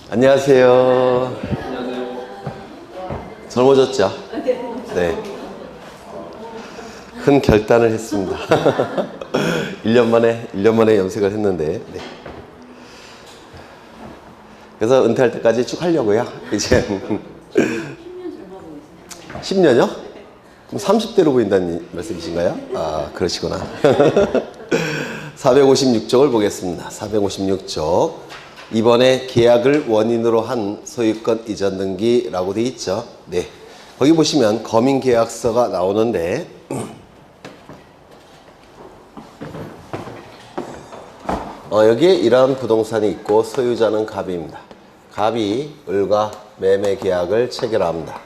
안녕하세요. 안녕하세요. 젊어졌죠? 네. 큰 결단을 했습니다. 1년 만에 염색을 했는데. 네. 그래서 은퇴할 때까지 쭉 하려고요. 이제 10년이요? 그럼 30대로 보인다는 말씀이신가요? 아, 그러시구나. 456쪽을 보겠습니다. 456쪽. 이번에 계약을 원인으로 한 소유권 이전 등기라고 되어 있죠. 네. 거기 보시면 거민계약서가 나오는데 여기에 이러한 부동산이 있고 소유자는 갑입니다. 갑이 을과 매매 계약을 체결합니다.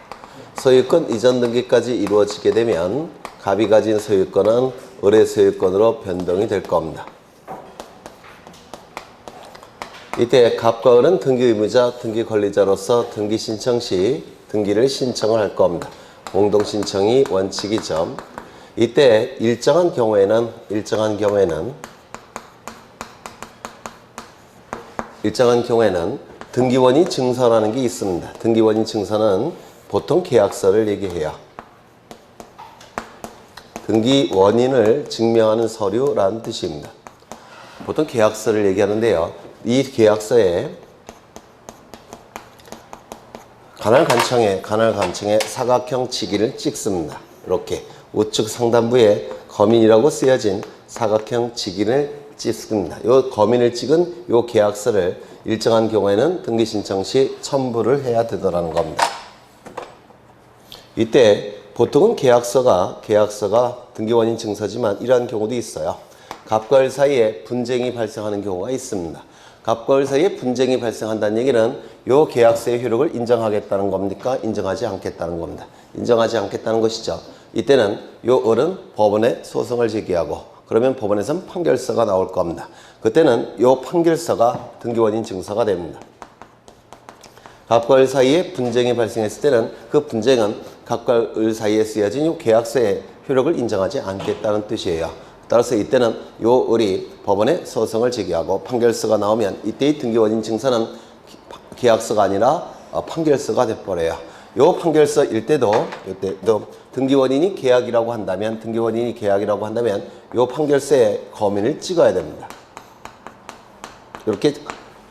소유권 이전 등기까지 이루어지게 되면 갑이 가진 소유권은 을의 소유권으로 변동이 될 겁니다. 이때 갑과 을은 등기 의무자, 등기 권리자로서 등기 신청 시 등기를 신청을 할 겁니다. 공동 신청이 원칙이죠. 이때 일정한 경우에는 등기원이 증서라는 게 있습니다. 등기원이 증서는 보통 계약서를 얘기해요. 등기 원인을 증명하는 서류라는 뜻입니다. 보통 계약서를 얘기하는데요. 이 계약서에 간헐관청에 사각형 치기를 찍습니다. 이렇게 우측 상단부에 거민이라고 쓰여진 사각형 치기를 찍습니다. 이 거민을 찍은 이 계약서를 일정한 경우에는 등기 신청 시 첨부를 해야 되더라는 겁니다. 이때 보통은 계약서가 등기원인 증서지만 이러한 경우도 있어요. 갑과 을 사이에 분쟁이 발생하는 경우가 있습니다. 갑과 을 사이에 분쟁이 발생한다는 얘기는 이 계약서의 효력을 인정하겠다는 겁니까? 인정하지 않겠다는 겁니다. 인정하지 않겠다는 것이죠. 이때는 이 을은 법원에 소송을 제기하고 그러면 법원에서는 판결서가 나올 겁니다. 그때는 이 판결서가 등기원인 증서가 됩니다. 갑과 을 사이에 분쟁이 발생했을 때는 그 분쟁은 갑과 을 사이에 쓰여진 이 계약서의 효력을 인정하지 않겠다는 뜻이에요. 따라서 이때는 요 을이 법원에 소송을 제기하고 판결서가 나오면 이때의 등기원인 증서는 계약서가 아니라 판결서가 돼버려요. 요 판결서일 때도 등기원인이 계약이라고 한다면 요 판결서에 거민을 찍어야 됩니다. 이렇게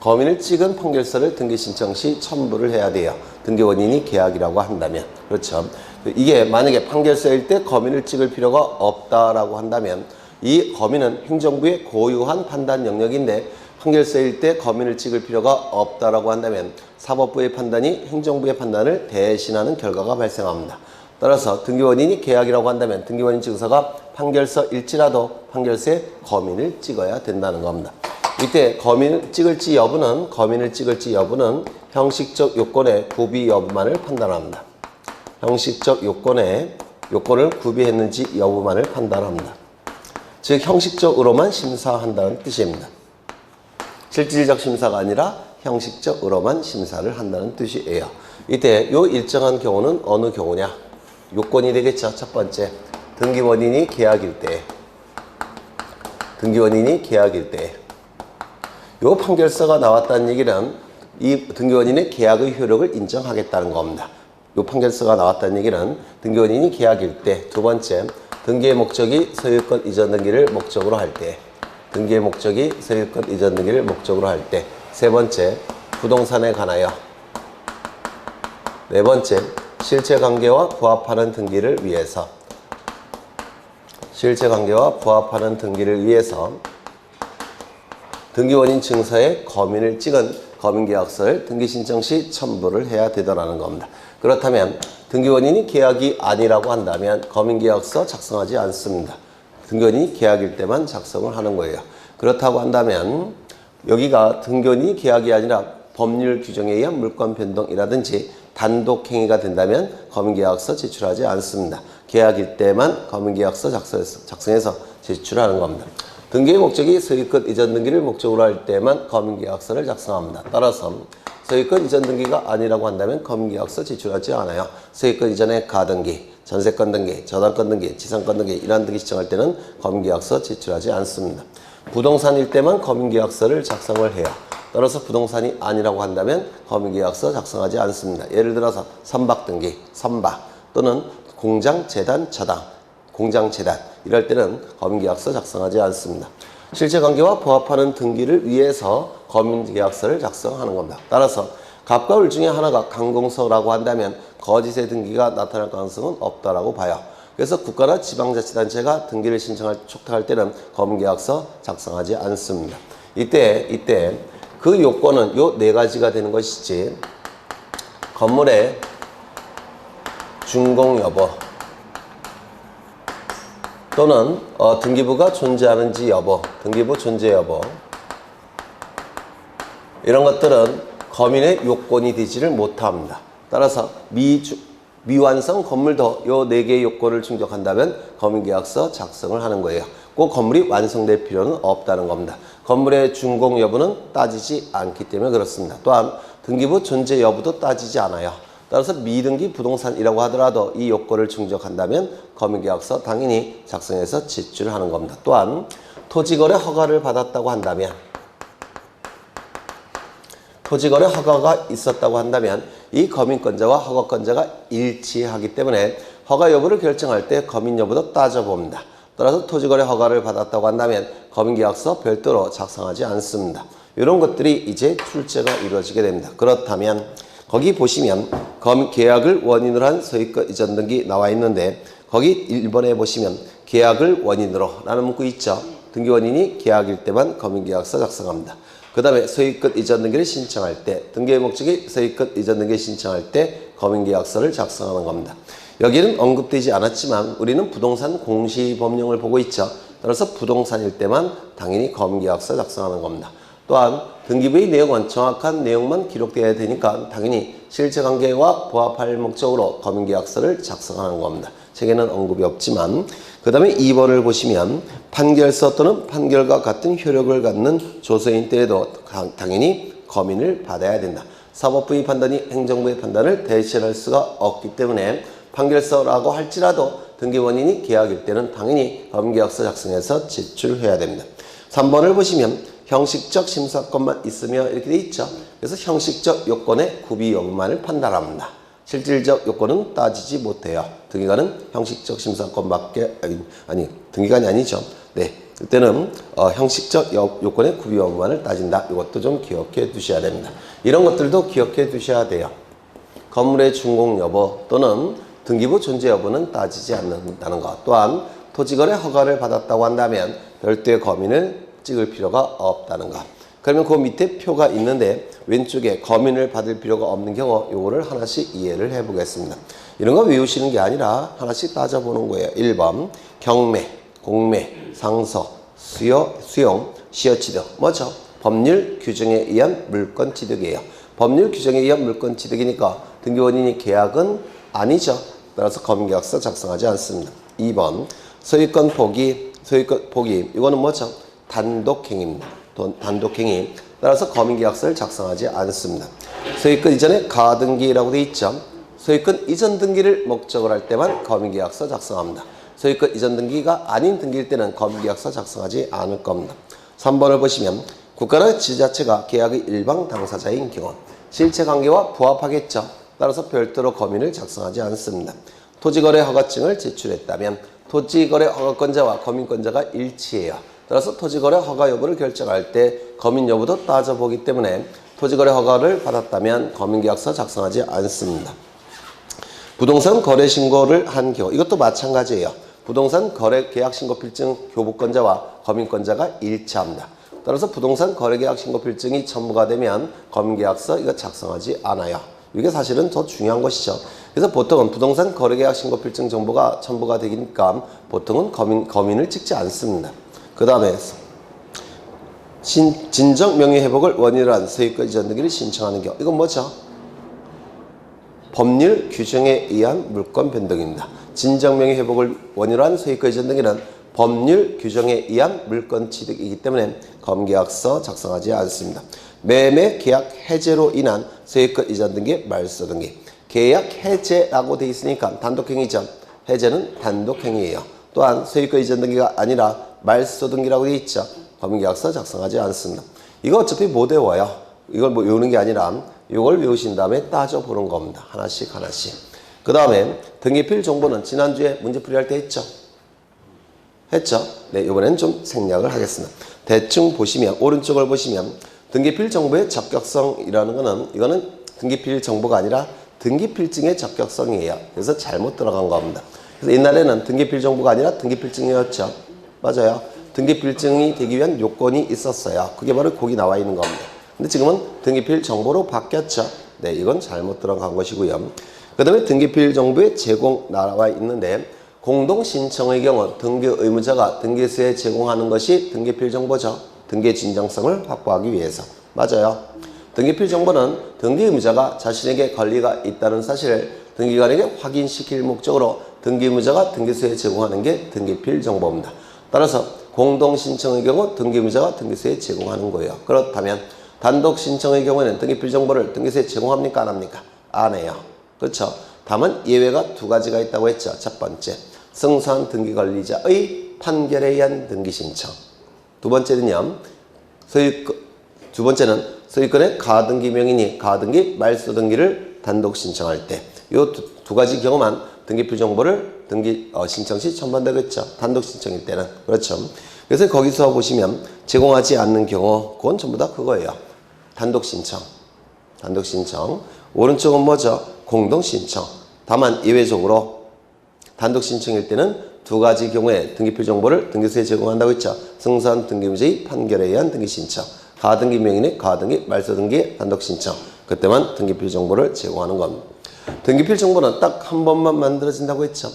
거민을 찍은 판결서를 등기 신청 시 첨부를 해야 돼요. 등기원인이 계약이라고 한다면. 그렇죠. 이게 만약에 판결서일 때 거민을 찍을 필요가 없다라고 한다면 이 거민은 행정부의 고유한 판단 영역인데 판결서일 때 거민을 찍을 필요가 없다라고 한다면 사법부의 판단이 행정부의 판단을 대신하는 결과가 발생합니다. 따라서 등기원인이 계약이라고 한다면 등기원인 증서가 판결서일지라도 판결서에 거민을 찍어야 된다는 겁니다. 이때 거민을 찍을지 여부는 형식적 요건의 구비 여부만을 판단합니다. 형식적 요건을 구비했는지 여부만을 판단합니다. 즉 형식적으로만 심사한다는 뜻입니다. 실질적 심사가 아니라 형식적으로만 심사를 한다는 뜻이에요. 이때 요 일정한 경우는 어느 경우냐? 요건이 되겠죠. 첫 번째, 등기원인이 계약일 때 요 판결서가 나왔다는 얘기는 이 등기원인의 계약의 효력을 인정하겠다는 겁니다. 요 판결서가 나왔다는 얘기는 등기원인이 계약일 때. 두 번째, 등기의 목적이 소유권 이전 등기를 목적으로 할 때. 세 번째, 부동산에 관하여. 네 번째, 실체관계와 부합하는 등기를 위해서 등기원인 증서에 거민을 찍은 거민계약서를 등기신청 시 첨부를 해야 되더라는 겁니다. 그렇다면 등기원인이 계약이 아니라고 한다면 거민계약서 작성하지 않습니다. 등기원인이 계약일 때만 작성을 하는 거예요. 그렇다고 한다면 여기가 등기원인이 계약이 아니라 법률 규정에 의한 물권 변동이라든지 단독행위가 된다면 거민계약서 제출하지 않습니다. 계약일 때만 거민계약서 작성해서 제출하는 겁니다. 등기의 목적이 소유권 이전 등기를 목적으로 할 때만 거민계약서를 작성합니다. 따라서 소유권 이전 등기가 아니라고 한다면 거민계약서 제출하지 않아요. 소유권 이전의 가등기, 전세권 등기, 저당권 등기, 지상권 등기 이러한 등기 신청할 때는 거민계약서 제출하지 않습니다. 부동산일 때만 거민계약서를 작성을 해요. 따라서 부동산이 아니라고 한다면 검인계약서 작성하지 않습니다. 예를 들어서 선박등기, 선박 또는 공장재단, 저당, 공장재단 이럴 때는 검인계약서 작성하지 않습니다. 실체관계와 부합하는 등기를 위해서 검인계약서를 작성하는 겁니다. 따라서 갑과 을 중에 하나가 강공서라고 한다면 거짓의 등기가 나타날 가능성은 없다라고 봐요. 그래서 국가나 지방자치단체가 등기를 촉탁할 때는 검인계약서 작성하지 않습니다. 이때 그 요건은 요 네 가지가 되는 것이지, 건물의 준공 여부 또는 등기부가 존재하는지 여부, 등기부 존재 여부 이런 것들은 검인의 요건이 되지를 못합니다. 따라서 미완성 건물도 요 네 개의 요건을 충족한다면 검인계약서 작성을 하는 거예요. 꼭 건물이 완성될 필요는 없다는 겁니다. 건물의 준공 여부는 따지지 않기 때문에 그렇습니다. 또한 등기부 존재 여부도 따지지 않아요. 따라서 미등기 부동산이라고 하더라도 이 요건을 충족한다면 검인계약서 당연히 작성해서 제출하는 겁니다. 또한 토지거래 허가를 받았다고 한다면, 토지거래 허가가 있었다고 한다면 이 검인권자와 허가권자가 일치하기 때문에 허가 여부를 결정할 때 검인 여부도 따져봅니다. 따라서 토지거래 허가를 받았다고 한다면 검인계약서 별도로 작성하지 않습니다. 이런 것들이 이제 출제가 이루어지게 됩니다. 그렇다면 거기 보시면 계약을 원인으로 한 소유권 이전 등기 나와 있는데, 거기 1번에 보시면 계약을 원인으로 라는 문구 있죠. 등기 원인이 계약일 때만 검인계약서 작성합니다. 그 다음에 소유권 이전 등기를 신청할 때, 등기의 목적이 소유권 이전 등기를 신청할 때 검인계약서를 작성하는 겁니다. 여기는 언급되지 않았지만 우리는 부동산 공시법령을 보고 있죠. 따라서 부동산일 때만 당연히 검인계약서 작성하는 겁니다. 또한 등기부의 내용은 정확한 내용만 기록되어야 되니까 당연히 실체관계와 부합할 목적으로 검인계약서를 작성하는 겁니다. 책에는 언급이 없지만, 그 다음에 2번을 보시면 판결서 또는 판결과 같은 효력을 갖는 조서인 때에도 당연히 검인을 받아야 된다. 사법부의 판단이 행정부의 판단을 대신할 수가 없기 때문에 판결서라고 할지라도 등기 원인이 계약일 때는 당연히 검인계약서 작성해서 제출해야 됩니다. 3번을 보시면 형식적 심사권만 있으며 이렇게 돼 있죠. 그래서 형식적 요건의 구비 여부만을 판단합니다. 실질적 요건은 따지지 못해요. 등기관은 형식적 심사권밖에 등기관이 아니죠. 네, 그때는 형식적 요건의 구비 여부만을 따진다. 이것도 좀 기억해 두셔야 됩니다. 이런 것들도 기억해 두셔야 돼요. 건물의 준공 여부 또는 등기부 존재 여부는 따지지 않는다는 것. 또한 토지거래 허가를 받았다고 한다면 별도의 검인을 찍을 필요가 없다는 것. 그러면 그 밑에 표가 있는데 왼쪽에 검인을 받을 필요가 없는 경우 요거를 하나씩 이해를 해 보겠습니다. 이런 거 외우시는 게 아니라 하나씩 따져보는 거예요. 1번 경매, 공매, 상서, 수용, 시효취득. 뭐죠? 법률 규정에 의한 물권 취득이에요. 법률 규정에 의한 물권 취득이니까 등기 원인이 계약은 아니죠. 따라서 검인계약서 작성하지 않습니다. 2번 소유권 포기, 이거는 뭐죠? 단독행위입니다. 단독행위. 따라서 검인계약서를 작성하지 않습니다. 소유권 이전에 가등기라고 되어 있죠. 소유권 이전 등기를 목적으로 할 때만 검인계약서 작성합니다. 소유권 이전 등기가 아닌 등기일 때는 검인계약서 작성하지 않을 겁니다. 3번을 보시면 국가나 지자체가 계약의 일방 당사자인 경우 실체관계와 부합하겠죠. 따라서 별도로 검인을 작성하지 않습니다. 토지거래 허가증을 제출했다면 토지거래 허가권자와 검인권자가 일치해요. 따라서 토지거래 허가 여부를 결정할 때 검인 여부도 따져보기 때문에 토지거래 허가를 받았다면 검인계약서 작성하지 않습니다. 부동산 거래 신고를 한 경우 이것도 마찬가지예요. 부동산 거래 계약 신고 필증 교부권자와 검인권자가 일치합니다. 따라서 부동산 거래 계약 신고 필증이 첨부가 되면 검인계약서 이거 작성하지 않아요. 이게 사실은 더 중요한 것이죠. 그래서 보통은 부동산 거래 계약 신고 필증 정보가 첨부가 되니까 보통은 검인을 찍지 않습니다. 그 다음에 진정 명예 회복을 원인으로 한 소유권 이전 등기를 신청하는 경우 이건 뭐죠? 법률 규정에 의한 물권 변동입니다. 진정 명예 회복을 원인으로 한 소유권 이전 등기는 법률 규정에 의한 물권 취득이기 때문에 검계약서 작성하지 않습니다. 매매 계약 해제로 인한 소유권 이전 등기, 말소 등기. 계약 해제라고 되어 있으니까 단독행위죠. 해제는 단독행위예요. 또한 소유권 이전 등기가 아니라 말소 등기라고 되어 있죠. 법인계약서 작성하지 않습니다. 이거 어차피 못 외워요. 이걸 뭐 외우는 게 아니라 이걸 외우신 다음에 따져보는 겁니다. 하나씩 하나씩. 그 다음에 등기필 정보는 지난주에 문제풀이 할 때 했죠? 했죠? 네, 이번엔 좀 생략을 하겠습니다. 대충 보시면, 오른쪽을 보시면 등기필 정보의 적격성이라는 거는 이거는 등기필 정보가 아니라 등기필증의 적격성이에요. 그래서 잘못 들어간 겁니다. 그래서 옛날에는 등기필 정보가 아니라 등기필증이었죠. 맞아요. 등기필증이 되기 위한 요건이 있었어요. 그게 바로 거기 나와 있는 겁니다. 근데 지금은 등기필 정보로 바뀌었죠. 네, 이건 잘못 들어간 것이고요. 그 다음에 등기필 정보의 제공 나와 있는데 공동신청의 경우 등기 의무자가 등기소에 제공하는 것이 등기필 정보죠. 등기 진정성을 확보하기 위해서. 맞아요. 등기필 정보는 등기 의무자가 자신에게 권리가 있다는 사실을 등기관에게 확인시킬 목적으로 등기 의무자가 등기소에 제공하는 게 등기필 정보입니다. 따라서 공동신청의 경우 등기 의무자가 등기소에 제공하는 거예요. 그렇다면 단독 신청의 경우에는 등기필 정보를 등기소에 제공합니까? 안 합니까? 안 해요. 그렇죠? 다만 예외가 두 가지가 있다고 했죠. 첫 번째, 승소한 등기 관리자의 판결에 의한 등기 신청. 두 번째는 소유권의 가등기 명의니 가등기 말소 등기를 단독 신청할 때 이 두 가지 경우만 등기필 정보를 신청 시 첨부한다고 했죠. 단독 신청일 때는. 그렇죠. 그래서 거기서 보시면 제공하지 않는 경우 그건 전부 다 그거예요. 단독 신청. 단독 신청. 오른쪽은 뭐죠? 공동 신청. 다만 예외적으로 단독 신청일 때는 두 가지 경우에 등기필 정보를 등기소에 제공한다고 했죠. 승소한 등기의무자의 판결에 의한 등기 신청. 가등기 명의의 가등기 말소 등기 단독 신청. 그때만 등기필 정보를 제공하는 겁니다. 등기필 정보는 딱 한 번만 만들어진다고 했죠.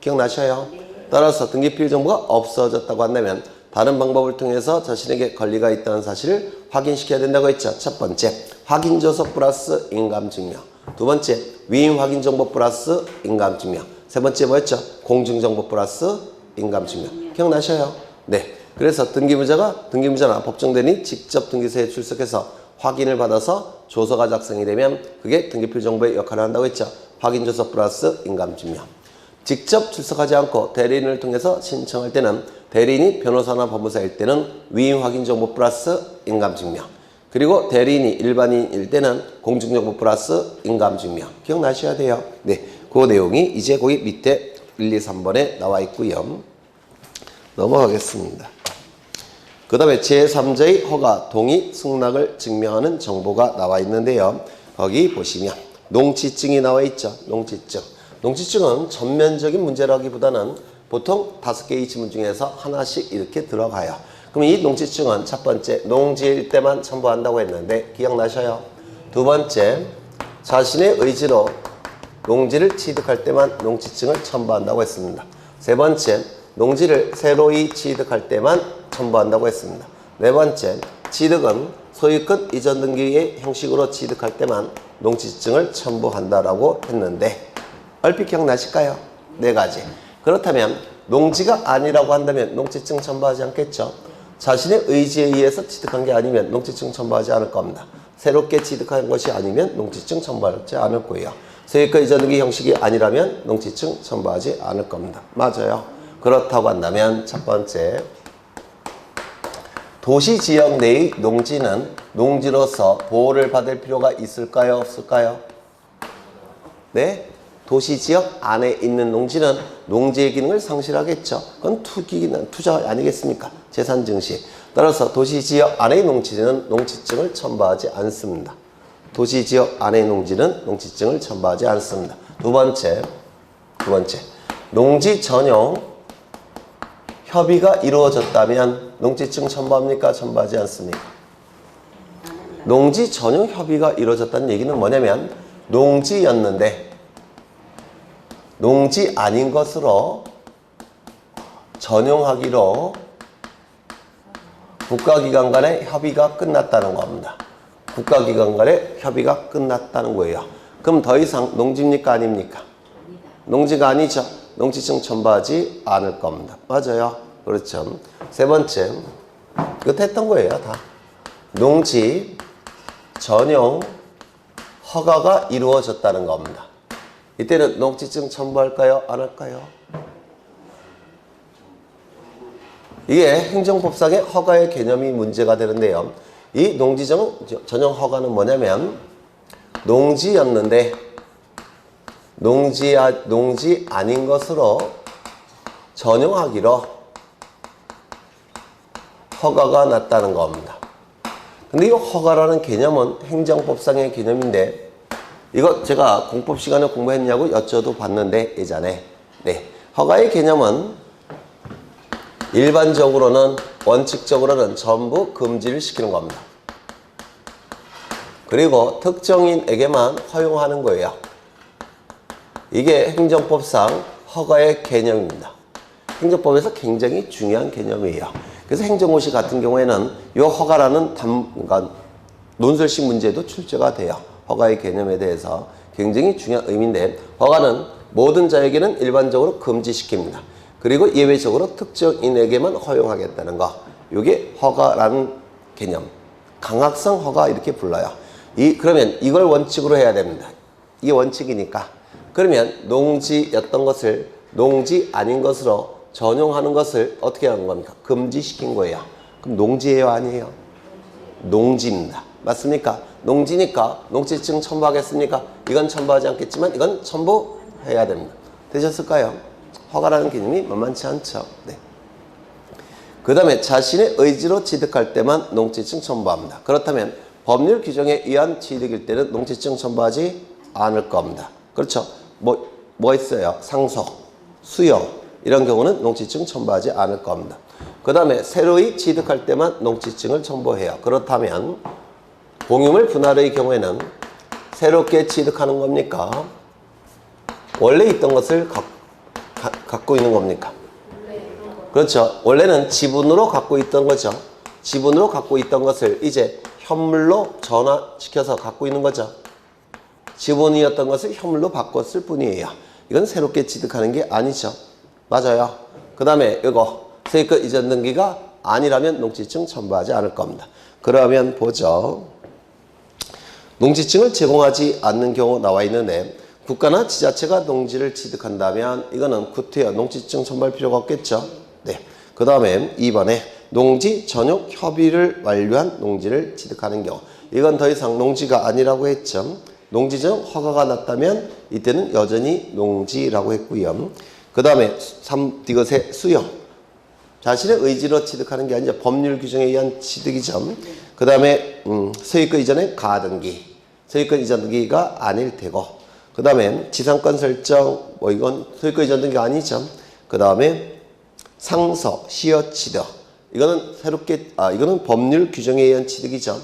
기억나셔요? 따라서 등기필 정보가 없어졌다고 한다면 다른 방법을 통해서 자신에게 권리가 있다는 사실을 확인시켜야 된다고 했죠. 첫 번째, 확인조서 플러스 인감증명. 두 번째, 위임 확인정보 플러스 인감증명. 세 번째 뭐였죠? 공증정보 플러스 인감증명. 기억나셔요? 네. 그래서 등기무자나 법정대리인이 직접 등기소에 출석해서 확인을 받아서 조서가 작성이 되면 그게 등기필 정보의 역할을 한다고 했죠. 확인조서 플러스 인감증명. 직접 출석하지 않고 대리인을 통해서 신청할 때는 대리인이 변호사나 법무사일 때는 위임 확인정보 플러스 인감증명. 그리고 대리인이 일반인일 때는 공증정보 플러스 인감증명. 기억나셔야 돼요. 네, 그 내용이 이제 거기 밑에 1, 2, 3번에 나와 있고요. 넘어가겠습니다. 그 다음에 제3자의 허가, 동의, 승낙을 증명하는 정보가 나와 있는데요. 거기 보시면 농지증이 나와 있죠. 농지증. 농지증은 전면적인 문제라기보다는 보통 5개의 지문 중에서 하나씩 이렇게 들어가요. 그럼 이 농지증은 첫 번째, 농지일 때만 첨부한다고 했는데 기억나셔요? 두 번째, 자신의 의지로 농지를 취득할 때만 농지증을 첨부한다고 했습니다. 세 번째, 농지를 새로이 취득할 때만 첨부한다고 했습니다. 네 번째, 취득은 소유권 이전 등기의 형식으로 취득할 때만 농지증을 첨부한다라고 했는데 얼핏 기억나실까요? 네 가지. 그렇다면 농지가 아니라고 한다면 농지증 첨부하지 않겠죠? 자신의 의지에 의해서 취득한 게 아니면 농지증 첨부하지 않을 겁니다. 새롭게 취득한 것이 아니면 농지증 첨부하지 않을 거예요. 소유권 이전 등기 형식이 아니라면 농지증 첨부하지 않을 겁니다. 맞아요. 그렇다고 한다면 첫 번째, 도시지역 내의 농지는 농지로서 보호를 받을 필요가 있을까요? 없을까요? 네? 도시지역 안에 있는 농지는 농지의 기능을 상실하겠죠. 그건 투자 아니겠습니까? 재산 증시. 따라서 도시지역 안의 농지는 농지증을 첨부하지 않습니다. 도시지역 안의 농지는 농지증을 첨부하지 않습니다. 두 번째, 농지 전용 협의가 이루어졌다면 농지증 첨부합니까? 첨부하지 않습니까? 농지 전용 협의가 이루어졌다는 얘기는 뭐냐면 농지였는데 농지 아닌 것으로 전용하기로 국가기관 간의 협의가 끝났다는 겁니다. 국가기관 간의 협의가 끝났다는 거예요. 그럼 더 이상 농지입니까? 아닙니까? 농지가 아니죠. 농지증 첨부하지 않을 겁니다. 맞아요. 그렇죠. 세 번째, 이거 했던 거예요. 다. 농지 전용 허가가 이루어졌다는 겁니다. 이때는 농지증 첨부할까요? 안 할까요? 이게 행정법상의 허가의 개념이 문제가 되는데요. 이 농지 전용 허가는 뭐냐면 농지였는데 농지 아닌 것으로 전용하기로 허가가 났다는 겁니다. 근데 이 허가라는 개념은 행정법상의 개념인데 이거 제가 공법 시간에 공부했냐고 여쭤도 봤는데 예전에 허가의 개념은 일반적으로는 원칙적으로는 전부 금지를 시키는 겁니다. 그리고 특정인에게만 허용하는 거예요. 이게 행정법상 허가의 개념입니다. 행정법에서 굉장히 중요한 개념이에요. 그래서 행정고시 같은 경우에는 이 허가라는 그러니까 논술식 문제도 출제가 돼요. 허가의 개념에 대해서 굉장히 중요한 의미인데 허가는 모든 자에게는 일반적으로 금지시킵니다. 그리고 예외적으로 특정인에게만 허용하겠다는 거. 이게 허가라는 개념. 강학성 허가 이렇게 불러요. 그러면 이걸 원칙으로 해야 됩니다. 이게 원칙이니까. 그러면 농지였던 것을 농지 아닌 것으로 전용하는 것을 어떻게 하는 겁니까? 금지시킨 거예요. 그럼 농지예요, 아니에요? 농지입니다. 맞습니까? 농지니까 농지증 첨부하겠습니까? 이건 첨부하지 않겠지만 이건 첨부해야 됩니다. 되셨을까요? 허가라는 개념이 만만치 않죠. 네. 그 다음에 자신의 의지로 취득할 때만 농지증 첨부합니다. 그렇다면 법률 규정에 의한 취득일 때는 농지증 첨부하지 않을 겁니다. 그렇죠? 뭐 있어요? 상속, 수요 이런 경우는 농지증 첨부하지 않을 겁니다. 그 다음에 새로이 취득할 때만 농지증을 첨부해요. 그렇다면 공유물 분할의 경우에는 새롭게 취득하는 겁니까? 원래 있던 것을 갖고 있는 겁니까? 그렇죠. 원래는 지분으로 갖고 있던 거죠. 지분으로 갖고 있던 것을 이제 현물로 전환시켜서 갖고 있는 거죠. 지분이었던 것을 현물로 바꿨을 뿐이에요. 이건 새롭게 취득하는 게 아니죠. 맞아요. 그 다음에 이거 세입권 이전 등기가 아니라면 농지증 첨부하지 않을 겁니다. 그러면 보죠. 농지증을 제공하지 않는 경우 나와 있는데 국가나 지자체가 농지를 취득한다면 이거는 구태여 농지증 첨부할 필요가 없겠죠. 네. 그 다음에 2번에 농지 전용 협의를 완료한 농지를 취득하는 경우 이건 더 이상 농지가 아니라고 했죠. 농지 전용 허가가 났다면 이때는 여전히 농지라고 했고요. 그 다음에 이것의 수요. 자신의 의지로 취득하는 게 아니라 법률 규정에 의한 취득이죠. 그 다음에 소유권 이전의 가등기. 소유권 이전 등기가 아닐 테고 그 다음에 지상권 설정 이건 소유권 이전 등기가 아니죠. 그 다음에 상서, 시효 취득. 이거는 이거는 법률 규정에 의한 취득이죠.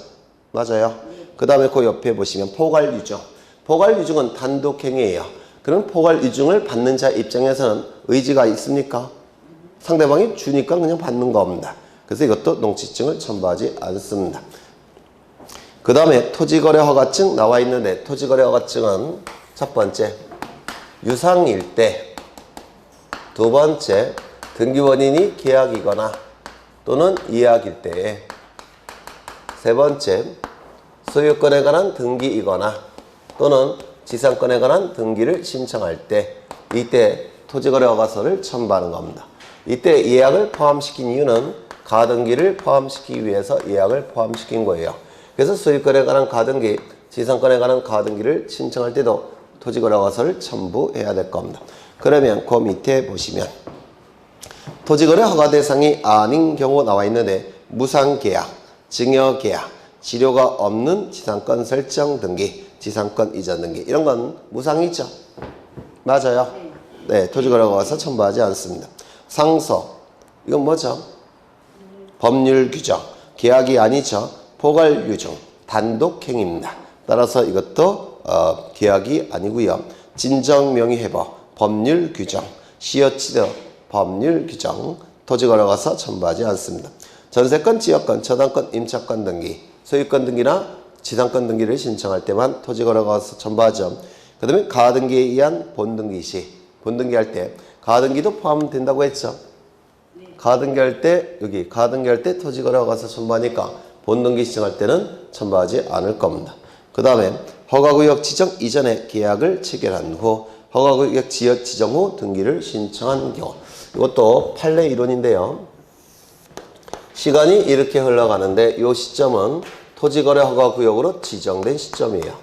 맞아요. 그 다음에 그 옆에 보시면 포괄유증. 포괄유증은 단독행위예요. 그럼 포괄유증을 받는 자 입장에서는 의지가 있습니까? 상대방이 주니까 그냥 받는 겁니다. 그래서 이것도 농지증을 첨부하지 않습니다. 그 다음에 토지거래 허가증 나와 있는데 토지거래 허가증은 첫 번째 유상일 때, 두 번째 등기원인이 계약이거나 또는 이약일 때에, 세 번째 소유권에 관한 등기이거나 또는 지상권에 관한 등기를 신청할 때 이때 토지거래 허가서를 첨부하는 겁니다. 이때 예약을 포함시킨 이유는 가등기를 포함시키기 위해서 예약을 포함시킨 거예요. 그래서 소유권에 관한 가등기, 지상권에 관한 가등기를 신청할 때도 토지거래 허가서를 첨부해야 될 겁니다. 그러면 그 밑에 보시면 토지거래 허가 대상이 아닌 경우 나와 있는데 무상계약, 증여계약, 지료가 없는 지상권 설정 등기, 지상권 이전 등기 이런 건 무상이죠. 맞아요. 네, 토지거래 허가서 첨부하지 않습니다. 상소, 이건 뭐죠? 법률 규정, 계약이 아니죠. 포괄유증, 단독행위입니다. 따라서 이것도 계약이 아니고요. 진정명의회복, 법률 규정, 시효취득, 법률 규정, 토지거래 허가서 첨부하지 않습니다. 전세권, 지역권, 저당권, 임차권 등기, 소유권 등기나 지상권 등기를 신청할 때만 토지거래 허가서 첨부하죠. 그 다음에 가등기에 의한 본등기 시, 본등기할 때 가등기도 포함된다고 했죠. 가등기할 때 여기 가등기할 때 토지거래 허가서 첨부하니까 본등기 신청할 때는 첨부하지 않을 겁니다. 그 다음에 허가구역 지정 이전에 계약을 체결한 후 허가구역 지역 지정 후 등기를 신청한 경우 이것도 판례 이론인데요. 시간이 이렇게 흘러가는데 이 시점은 토지거래 허가구역으로 지정된 시점이에요.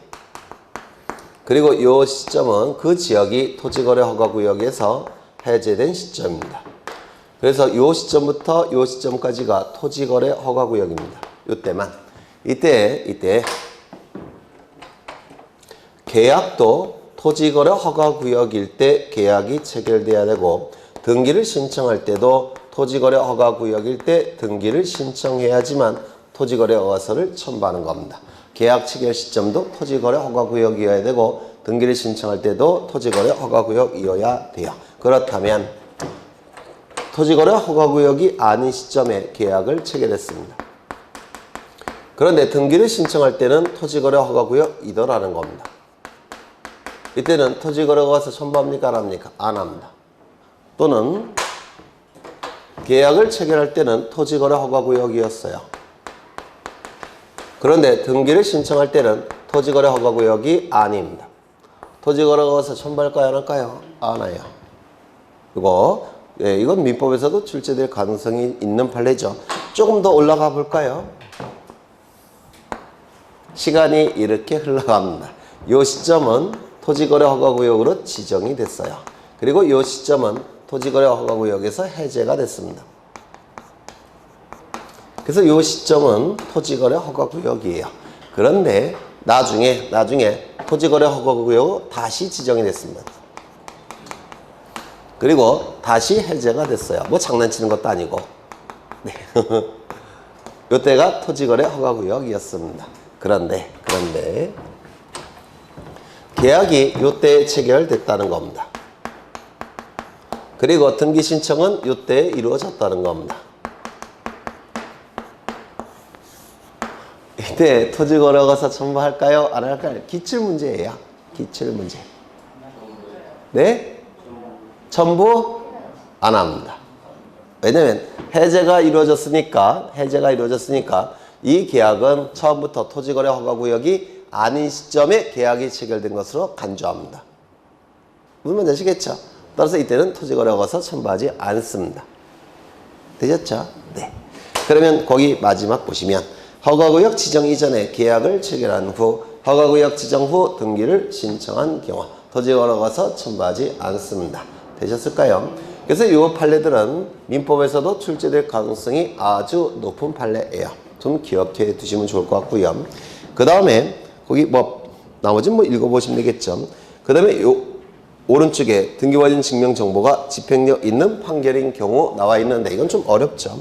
그리고 이 시점은 그 지역이 토지거래 허가구역에서 해제된 시점입니다. 그래서 이 시점부터 이 시점까지가 토지거래 허가구역입니다. 이때만. 이때 계약도 토지거래 허가구역일 때 계약이 체결돼야 되고 등기를 신청할 때도 토지거래 허가구역일 때 등기를 신청해야지만 토지거래 허가서를 첨부하는 겁니다. 계약 체결 시점도 토지거래 허가구역이어야 되고 등기를 신청할 때도 토지거래 허가구역이어야 돼요. 그렇다면 토지거래 허가구역이 아닌 시점에 계약을 체결했습니다. 그런데 등기를 신청할 때는 토지거래 허가구역이더라는 겁니다. 이때는 토지거래 허가서 첨부합니까? 안 합니까? 안 합니다. 또는 계약을 체결할 때는 토지거래 허가구역이었어요. 그런데 등기를 신청할 때는 토지거래 허가구역이 아닙니다. 토지거래 허가서 첨부할까요? 안 할까요? 안 해요. 이건 민법에서도 출제될 가능성이 있는 판례죠. 조금 더 올라가 볼까요? 시간이 이렇게 흘러갑니다. 이 시점은 토지거래 허가구역으로 지정이 됐어요. 그리고 이 시점은 토지거래 허가구역에서 해제가 됐습니다. 그래서 이 시점은 토지거래 허가구역이에요. 그런데 나중에 토지거래 허가구역으로 다시 지정이 됐습니다. 그리고 다시 해제가 됐어요. 뭐 장난치는 것도 아니고. 네. 이때가 토지거래 허가구역이었습니다. 그런데 계약이 이때 체결됐다는 겁니다. 그리고 등기 신청은 이때 이루어졌다는 겁니다. 이때 토지거래 허가서 첨부할까요? 안 할까요? 기출문제예요. 기출문제. 네? 첨부 안 합니다. 왜냐면 해제가 이루어졌으니까 이 계약은 처음부터 토지거래 허가구역이 아닌 시점에 계약이 체결된 것으로 간주합니다. 무슨 말인지 아시겠죠? 따라서 이때는 토지거래 허가서 첨부하지 않습니다. 되셨죠? 네. 그러면 거기 마지막 보시면 허가구역 지정 이전에 계약을 체결한 후 허가구역 지정 후 등기를 신청한 경우 토지거래 허가서 첨부하지 않습니다. 되셨을까요? 그래서 이 판례들은 민법에서도 출제될 가능성이 아주 높은 판례예요. 좀 기억해 두시면 좋을 것 같고요. 그 다음에 거기 나머지는 읽어보시면 되겠죠. 그 다음에 요 오른쪽에 등기관련 증명 정보가 집행력 있는 판결인 경우 나와 있는데 이건 좀 어렵죠.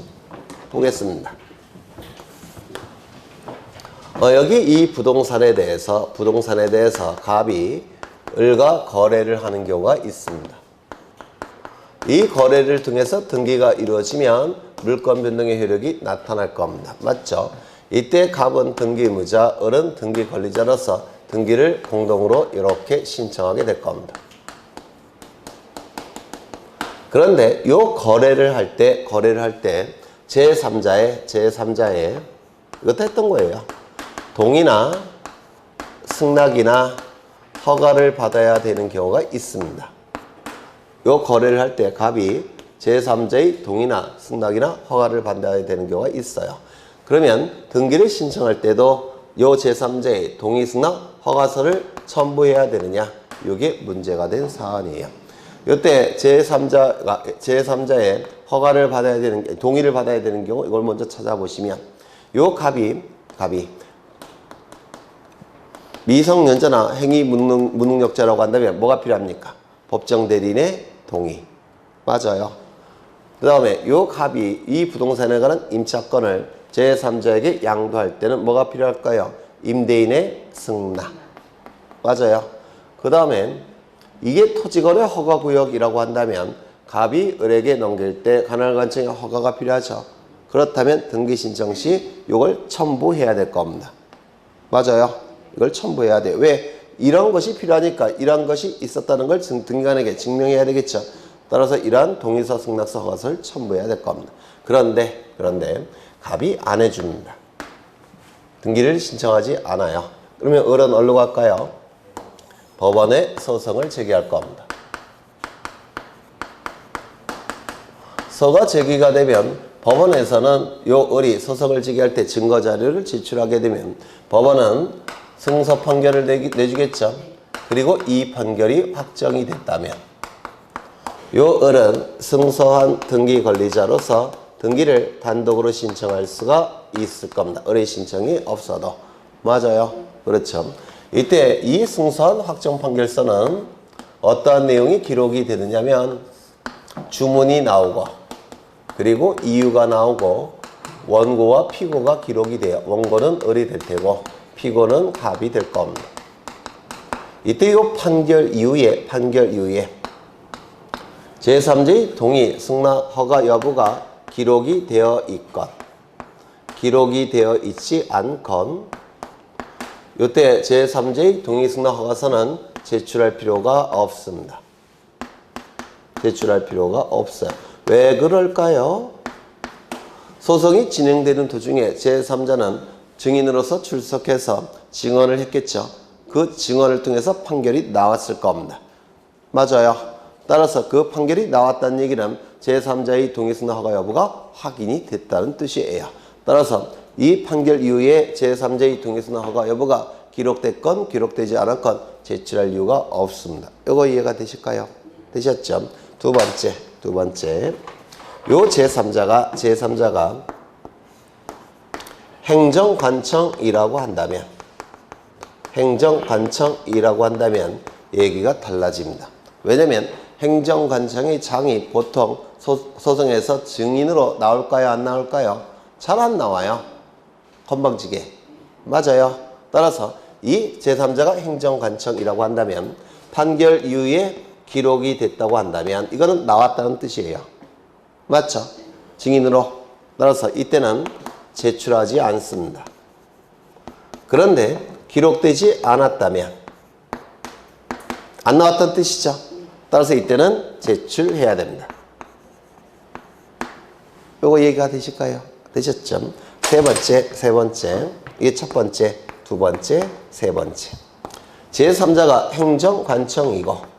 보겠습니다. 여기 이 부동산에 대해서 갑이 을과 거래를 하는 경우가 있습니다. 이 거래를 통해서 등기가 이루어지면 물권 변동의 효력이 나타날 겁니다. 맞죠? 이때 갑은 등기의무자, 을은 등기 권리자로서 등기를 공동으로 이렇게 신청하게 될 겁니다. 그런데 이 거래를 할 때 제3자의 이것도 했던 거예요. 동의나 승낙이나 허가를 받아야 되는 경우가 있습니다. 이 거래를 할 때 갑이 제3자의 동의나 승낙이나 허가를 받아야 되는 경우가 있어요. 그러면 등기를 신청할 때도 이 제3자의 동의, 승낙, 허가서를 첨부해야 되느냐? 이게 문제가 된 사안이에요. 이때 제3자의 허가를 받아야 되는, 동의를 받아야 되는 경우 이걸 먼저 찾아보시면 이 갑이 미성년자나 행위 무능력자라고 한다면 뭐가 필요합니까? 법정 대리인의 동의. 맞아요. 그 다음에 이 갑이 이 부동산에 관한 임차권을 제3자에게 양도할 때는 뭐가 필요할까요? 임대인의 승낙. 맞아요. 그 다음에 이게 토지거래 허가구역이라고 한다면 갑이 을에게 넘길 때 관할관청의 허가가 필요하죠. 그렇다면 등기 신청 시 이걸 첨부해야 될 겁니다. 맞아요. 이걸 첨부해야 돼요. 왜? 이런 것이 필요하니까 이런 것이 있었다는 걸 등기관에게 증명해야 되겠죠. 따라서 이러한 동의서, 승낙서, 허가서를 첨부해야 될 겁니다. 그런데 갑이 안 해줍니다. 등기를 신청하지 않아요. 그러면 을은 어디로 갈까요? 법원에 소송을 제기할 겁니다. 서가 제기가 되면 법원에서는 요 을이 소송을 제기할 때 증거 자료를 제출하게 되면 법원은 승소 판결을 내주겠죠. 그리고 이 판결이 확정이 됐다면 요 을은 승소한 등기 권리자로서 등기를 단독으로 신청할 수가 있을 겁니다. 을의 신청이 없어도. 맞아요. 그렇죠. 이때 이 승소한 확정 판결서는 어떠한 내용이 기록이 되느냐면 주문이 나오고 그리고 이유가 나오고 원고와 피고가 기록이 돼요. 원고는 을이 될 테고 피고는 갑이 될 겁니다. 이때 이 판결 이후에 제3자의 동의, 승낙, 허가 여부가 기록이 되어 있건 기록이 되어 있지 않건 이때 제3자의 동의, 승낙, 허가서는 제출할 필요가 없습니다. 제출할 필요가 없어요. 왜 그럴까요? 소송이 진행되는 도중에 제3자는 증인으로서 출석해서 증언을 했겠죠. 그 증언을 통해서 판결이 나왔을 겁니다. 맞아요. 따라서 그 판결이 나왔다는 얘기는 제3자의 동의, 승낙, 허가 여부가 확인이 됐다는 뜻이에요. 따라서 이 판결 이후에 제3자의 동의, 승낙, 허가 여부가 기록됐건 기록되지 않았건 제출할 이유가 없습니다. 이거 이해가 되실까요? 되셨죠? 두 번째. 요 제3자가 행정관청이라고 한다면 얘기가 달라집니다. 왜냐면 행정관청의 장이 보통 소송에서 증인으로 나올까요? 안 나올까요? 잘 안 나와요. 건방지게. 맞아요. 따라서 이 제3자가 행정관청이라고 한다면 판결 이후에 기록이 됐다고 한다면 이거는 나왔다는 뜻이에요. 맞죠? 증인으로. 따라서 이때는 제출하지 않습니다. 그런데 기록되지 않았다면 안 나왔다는 뜻이죠. 따라서 이때는 제출해야 됩니다. 요거 얘기가 되실까요? 되셨죠? 세 번째. 이게 첫 번째, 두 번째, 세 번째. 제3자가 행정관청이고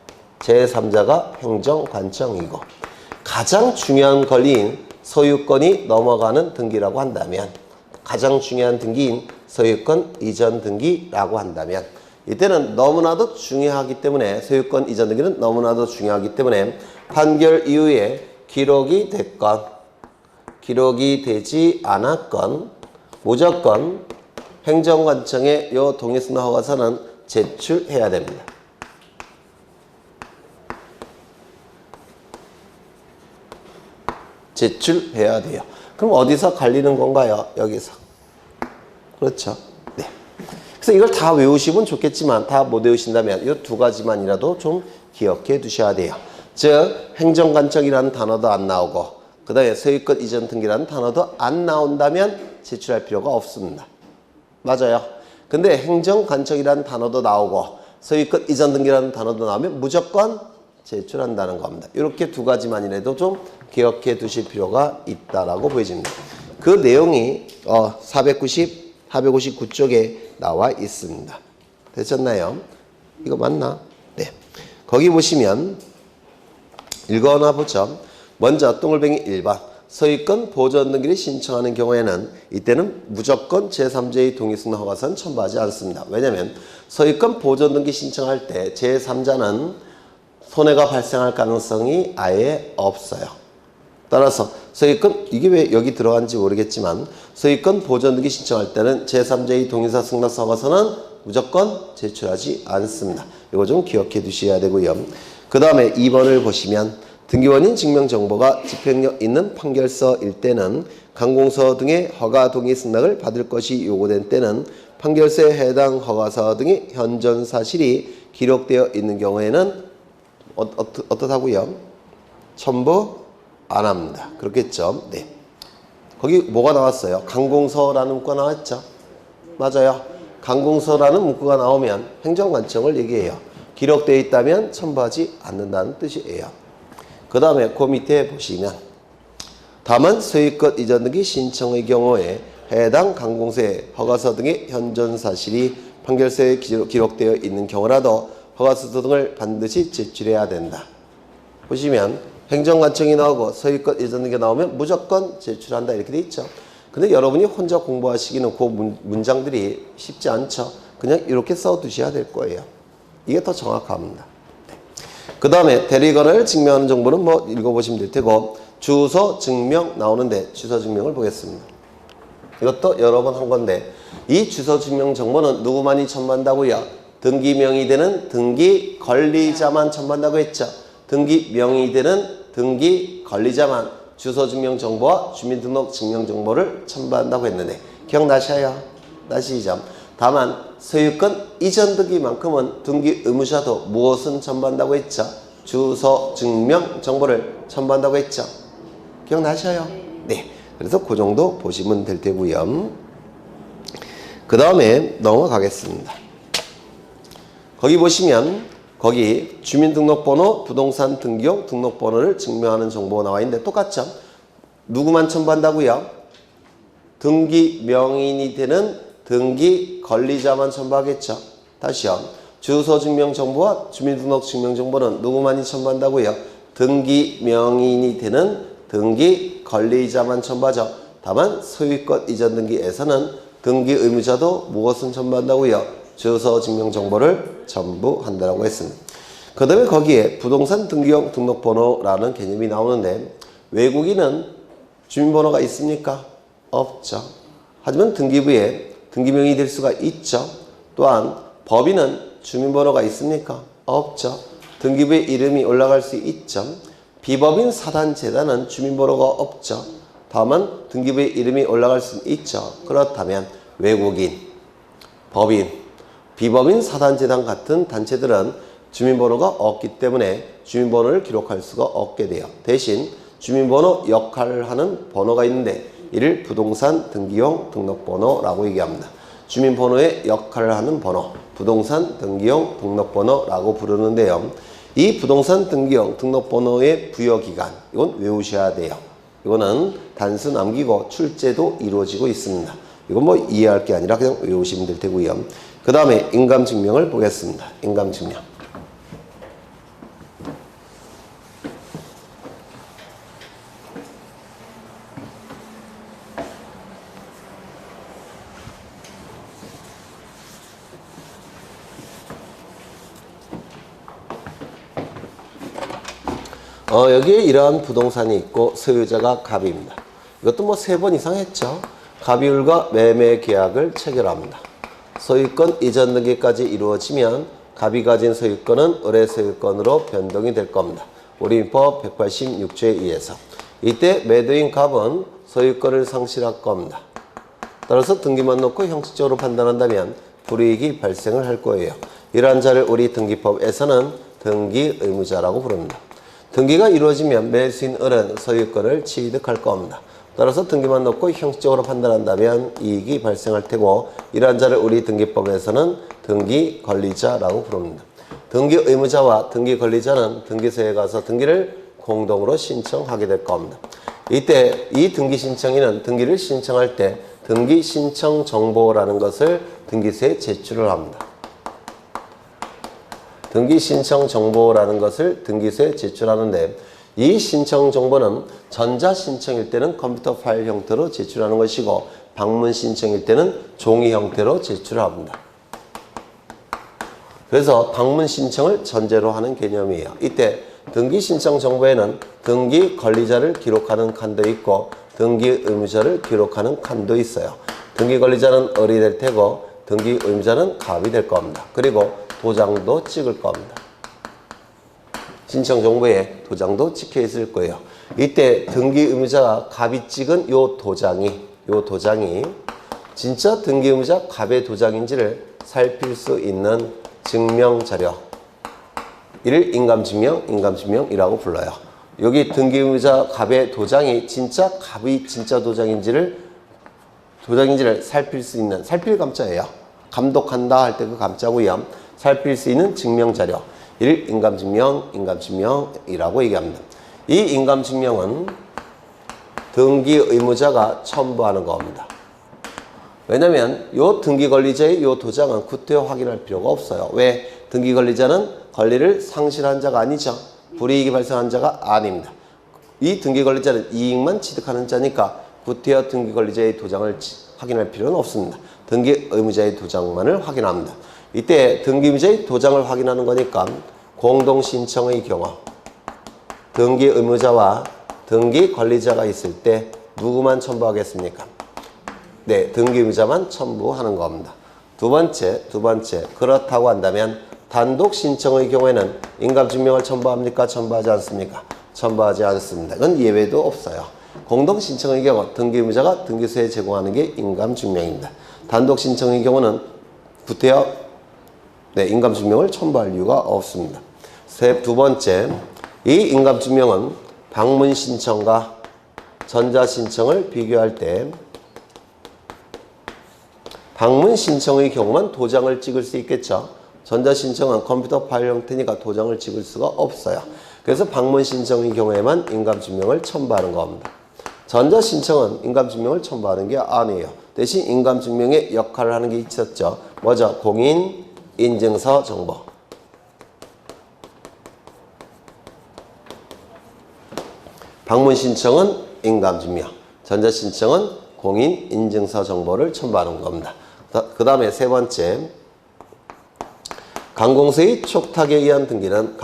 가장 중요한 권리인 소유권이 넘어가는 등기라고 한다면 가장 중요한 등기인 소유권 이전 등기라고 한다면 이때는 너무나도 중요하기 때문에 소유권 이전 등기는 너무나도 중요하기 때문에 판결 이후에 기록이 됐건 기록이 되지 않았건 무조건 행정관청의 요 동의, 승낙, 허가서는 제출해야 됩니다. 제출해야 돼요. 그럼 어디서 갈리는 건가요? 여기서. 그렇죠. 네. 그래서 이걸 다 외우시면 좋겠지만 다 못 외우신다면 이 두 가지만이라도 좀 기억해 두셔야 돼요. 즉 행정관청이라는 단어도 안 나오고 그 다음에 소유권 이전 등기라는 단어도 안 나온다면 제출할 필요가 없습니다. 맞아요. 근데 행정관청이라는 단어도 나오고 소유권 이전 등기라는 단어도 나오면 무조건 제출한다는 겁니다. 이렇게 두 가지만이라도 좀 기억해 두실 필요가 있다라고 보여집니다. 그 내용이 459쪽에 나와 있습니다. 되셨나요? 이거 맞나? 네. 거기 보시면 읽어나 보죠. 먼저 똥글뱅이 1번 소유권 보존 등기를 신청하는 경우에는 이때는 무조건 제3자의 동의, 승낙, 허가서는 첨부하지 않습니다. 왜냐하면 소유권 보존 등기 신청할 때 제3자는 손해가 발생할 가능성이 아예 없어요. 따라서 소유권, 이게 왜 여기 들어간지 모르겠지만 소유권 보존 등기 신청할 때는 제3자의 동의서, 승낙서, 허가서는 무조건 제출하지 않습니다. 이거 좀 기억해 두셔야 되고요. 그 다음에 2번을 보시면 등기원인 증명정보가 집행력 있는 판결서일 때는 관공서 등의 허가, 동의, 승낙을 받을 것이 요구된 때는 판결서에 해당 허가서 등의 현존 사실이 기록되어 있는 경우에는 어떻다고요? 첨부 안 합니다. 그렇겠죠? 네. 거기 뭐가 나왔어요? 관공서라는 문구가 나왔죠? 맞아요. 관공서라는 문구가 나오면 행정관청을 얘기해요. 기록되어 있다면 첨부하지 않는다는 뜻이에요. 그 다음에 그 밑에 보시면 다만 소유권 이전 등기 신청의 경우에 해당 관공서의 허가서 등의 현존 사실이 판결서에 기록되어 있는 경우라도 허가서 등을 반드시 제출해야 된다. 보시면 행정관청이 나오고 소유권 이전 등기 나오면 무조건 제출한다 이렇게 돼 있죠. 근데 여러분이 혼자 공부하시기는 그 문장들이 쉽지 않죠. 그냥 이렇게 써두셔야 될 거예요. 이게 더 정확합니다. 그 다음에 대리권을 증명하는 정보는 뭐 읽어보시면 될 테고 주소 증명 나오는데 주소 증명을 보겠습니다. 이것도 여러 번 한 건데 이 주소 증명 정보는 누구만이 첨부한다고요? 등기 명의되는 등기 관리자만 첨부한다고 했죠. 등기 명의되는 등기 관리자만 주소 증명 정보와 주민등록 증명 정보를 첨부한다고 했는데 기억나셔요? 나시죠? 다만 소유권 이전 등기만큼은 등기 의무자도 무엇은 첨부한다고 했죠? 주소 증명 정보를 첨부한다고 했죠? 기억나셔요? 네. 그래서 그 정도 보시면 될 테고요. 그 다음에 넘어가겠습니다. 거기 보시면 거기 주민등록번호, 부동산 등기용 등록번호를 증명하는 정보가 나와 있는데 똑같죠? 누구만 첨부한다고요? 등기 명인이 되는 등기 관리자만 첨부하겠죠? 다시요. 주소 증명 정보와 주민등록 증명 정보는 누구만이 첨부한다고요? 등기 명인이 되는 등기 관리자만 첨부하죠. 다만 소유권 이전 등기에서는 등기 의무자도 무엇은 첨부한다고요? 주소 증명 정보를 첨부한다고 했습니다. 그 다음에 거기에 부동산 등기용 등록번호라는 개념이 나오는데 외국인은 주민번호가 있습니까? 없죠. 하지만 등기부에 등기명이 될 수가 있죠. 또한 법인은 주민번호가 있습니까? 없죠. 등기부에 이름이 올라갈 수 있죠. 비법인 사단재단은 주민번호가 없죠. 다만 등기부에 이름이 올라갈 수 있죠. 그렇다면 외국인, 법인, 비법인 사단재단 같은 단체들은 주민번호가 없기 때문에 주민번호를 기록할 수가 없게 돼요. 대신 주민번호 역할을 하는 번호가 있는데 이를 부동산 등기용 등록번호라고 얘기합니다. 주민번호의 역할을 하는 번호, 부동산 등기용 등록번호라고 부르는데요. 이 부동산 등기용 등록번호의 부여기간, 이건 외우셔야 돼요. 이거는 단수 남기고 출제도 이루어지고 있습니다. 이건 뭐 이해할 게 아니라 그냥 외우시면 될 테고요. 그 다음에 인감증명을 보겠습니다. 인감증명. 여기에 이러한 부동산이 있고 소유자가 갑입니다. 이것도 뭐 3번 이상 했죠. 갑이율과 매매 계약을 체결합니다. 소유권 이전 등기까지 이루어지면 갑이 가진 소유권은 의뢰 소유권으로 변동이 될 겁니다. 우리민법 186조에 의해서. 이때 매도인 갑은 소유권을 상실할 겁니다. 따라서 등기만 놓고 형식적으로 판단한다면 불이익이 발생을 할 거예요. 이러한 자를 우리 등기법에서는 등기 의무자라고 부릅니다. 등기가 이루어지면 매수인 을은 소유권을 취득할 겁니다. 따라서 등기만 놓고 형식적으로 판단한다면 이익이 발생할 테고 이러한 자를 우리 등기법에서는 등기 관리자라고 부릅니다. 등기 의무자와 등기 관리자는 등기소에 가서 등기를 공동으로 신청하게 될 겁니다. 이때 이 등기 신청인은 등기를 신청할 때 등기 신청 정보라는 것을 등기소에 제출을 합니다. 등기 신청 정보라는 것을 등기소에 제출하는데 이 신청 정보는 전자 신청일 때는 컴퓨터 파일 형태로 제출하는 것이고 방문 신청일 때는 종이 형태로 제출합니다. 그래서 방문 신청을 전제로 하는 개념이에요. 이때 등기 신청 정보에는 등기 관리자를 기록하는 칸도 있고 등기 의무자를 기록하는 칸도 있어요. 등기 관리자는 을이 될 테고 등기 의무자는 갑이 될 겁니다. 그리고 도장도 찍을 겁니다. 신청 정보에 도장도 찍혀 있을 거예요. 이때 등기 의무자가 갑이 찍은 요 도장이 진짜 등기 의무자 갑의 도장인지를 살필 수 있는 증명 자료. 이를 인감증명이라고 불러요. 여기 등기 의무자 갑의 도장이 진짜 갑이 진짜 도장인지를 살필 수 있는 살필 감자예요. 감독한다 할 때 그 감자고요. 살필 수 있는 증명 자료. 이를 인감증명이라고 얘기합니다. 이 인감증명은 등기 의무자가 첨부하는 겁니다. 왜냐면 요 등기 관리자의 요 도장은 구태여 확인할 필요가 없어요. 왜? 등기 관리자는 권리를 상실한 자가 아니죠. 불이익이 발생한 자가 아닙니다. 이 등기관리자는 이익만 취득하는 자니까 구태여 등기관리자의 도장을 확인할 필요는 없습니다. 등기의무자의 도장만을 확인합니다. 이때 등기의무자의 도장을 확인하는 거니까 공동신청의 경우 등기의무자와 등기관리자가 있을 때 누구만 첨부하겠습니까? 네, 등기의무자만 첨부하는 겁니다. 두 번째, 그렇다고 한다면 단독 신청의 경우에는 인감증명을 첨부합니까? 첨부하지 않습니까? 첨부하지 않습니다. 이건 예외도 없어요. 공동 신청의 경우 등기의무자가 등기소에 제공하는 게 인감증명입니다. 단독 신청의 경우는 구태여 인감증명을 첨부할 이유가 없습니다. 두 번째, 이 인감증명은 방문 신청과 전자 신청을 비교할 때 방문 신청의 경우만 도장을 찍을 수 있겠죠. 전자 신청은 컴퓨터 파일 형태니까 도장을 찍을 수가 없어요. 그래서 방문 신청의 경우에만 인감증명을 첨부하는 겁니다. 전자 신청은 인감증명을 첨부하는 게 아니에요. 대신 인감증명의 역할을 하는 게 있었죠. 뭐죠? 공인 인증서 정보. 방문 신청은 인감증명, 전자 신청은 공인 인증서 정보를 첨부하는 겁니다. 그 다음에 세 번째, 관공서의 촉탁에 의한 등기는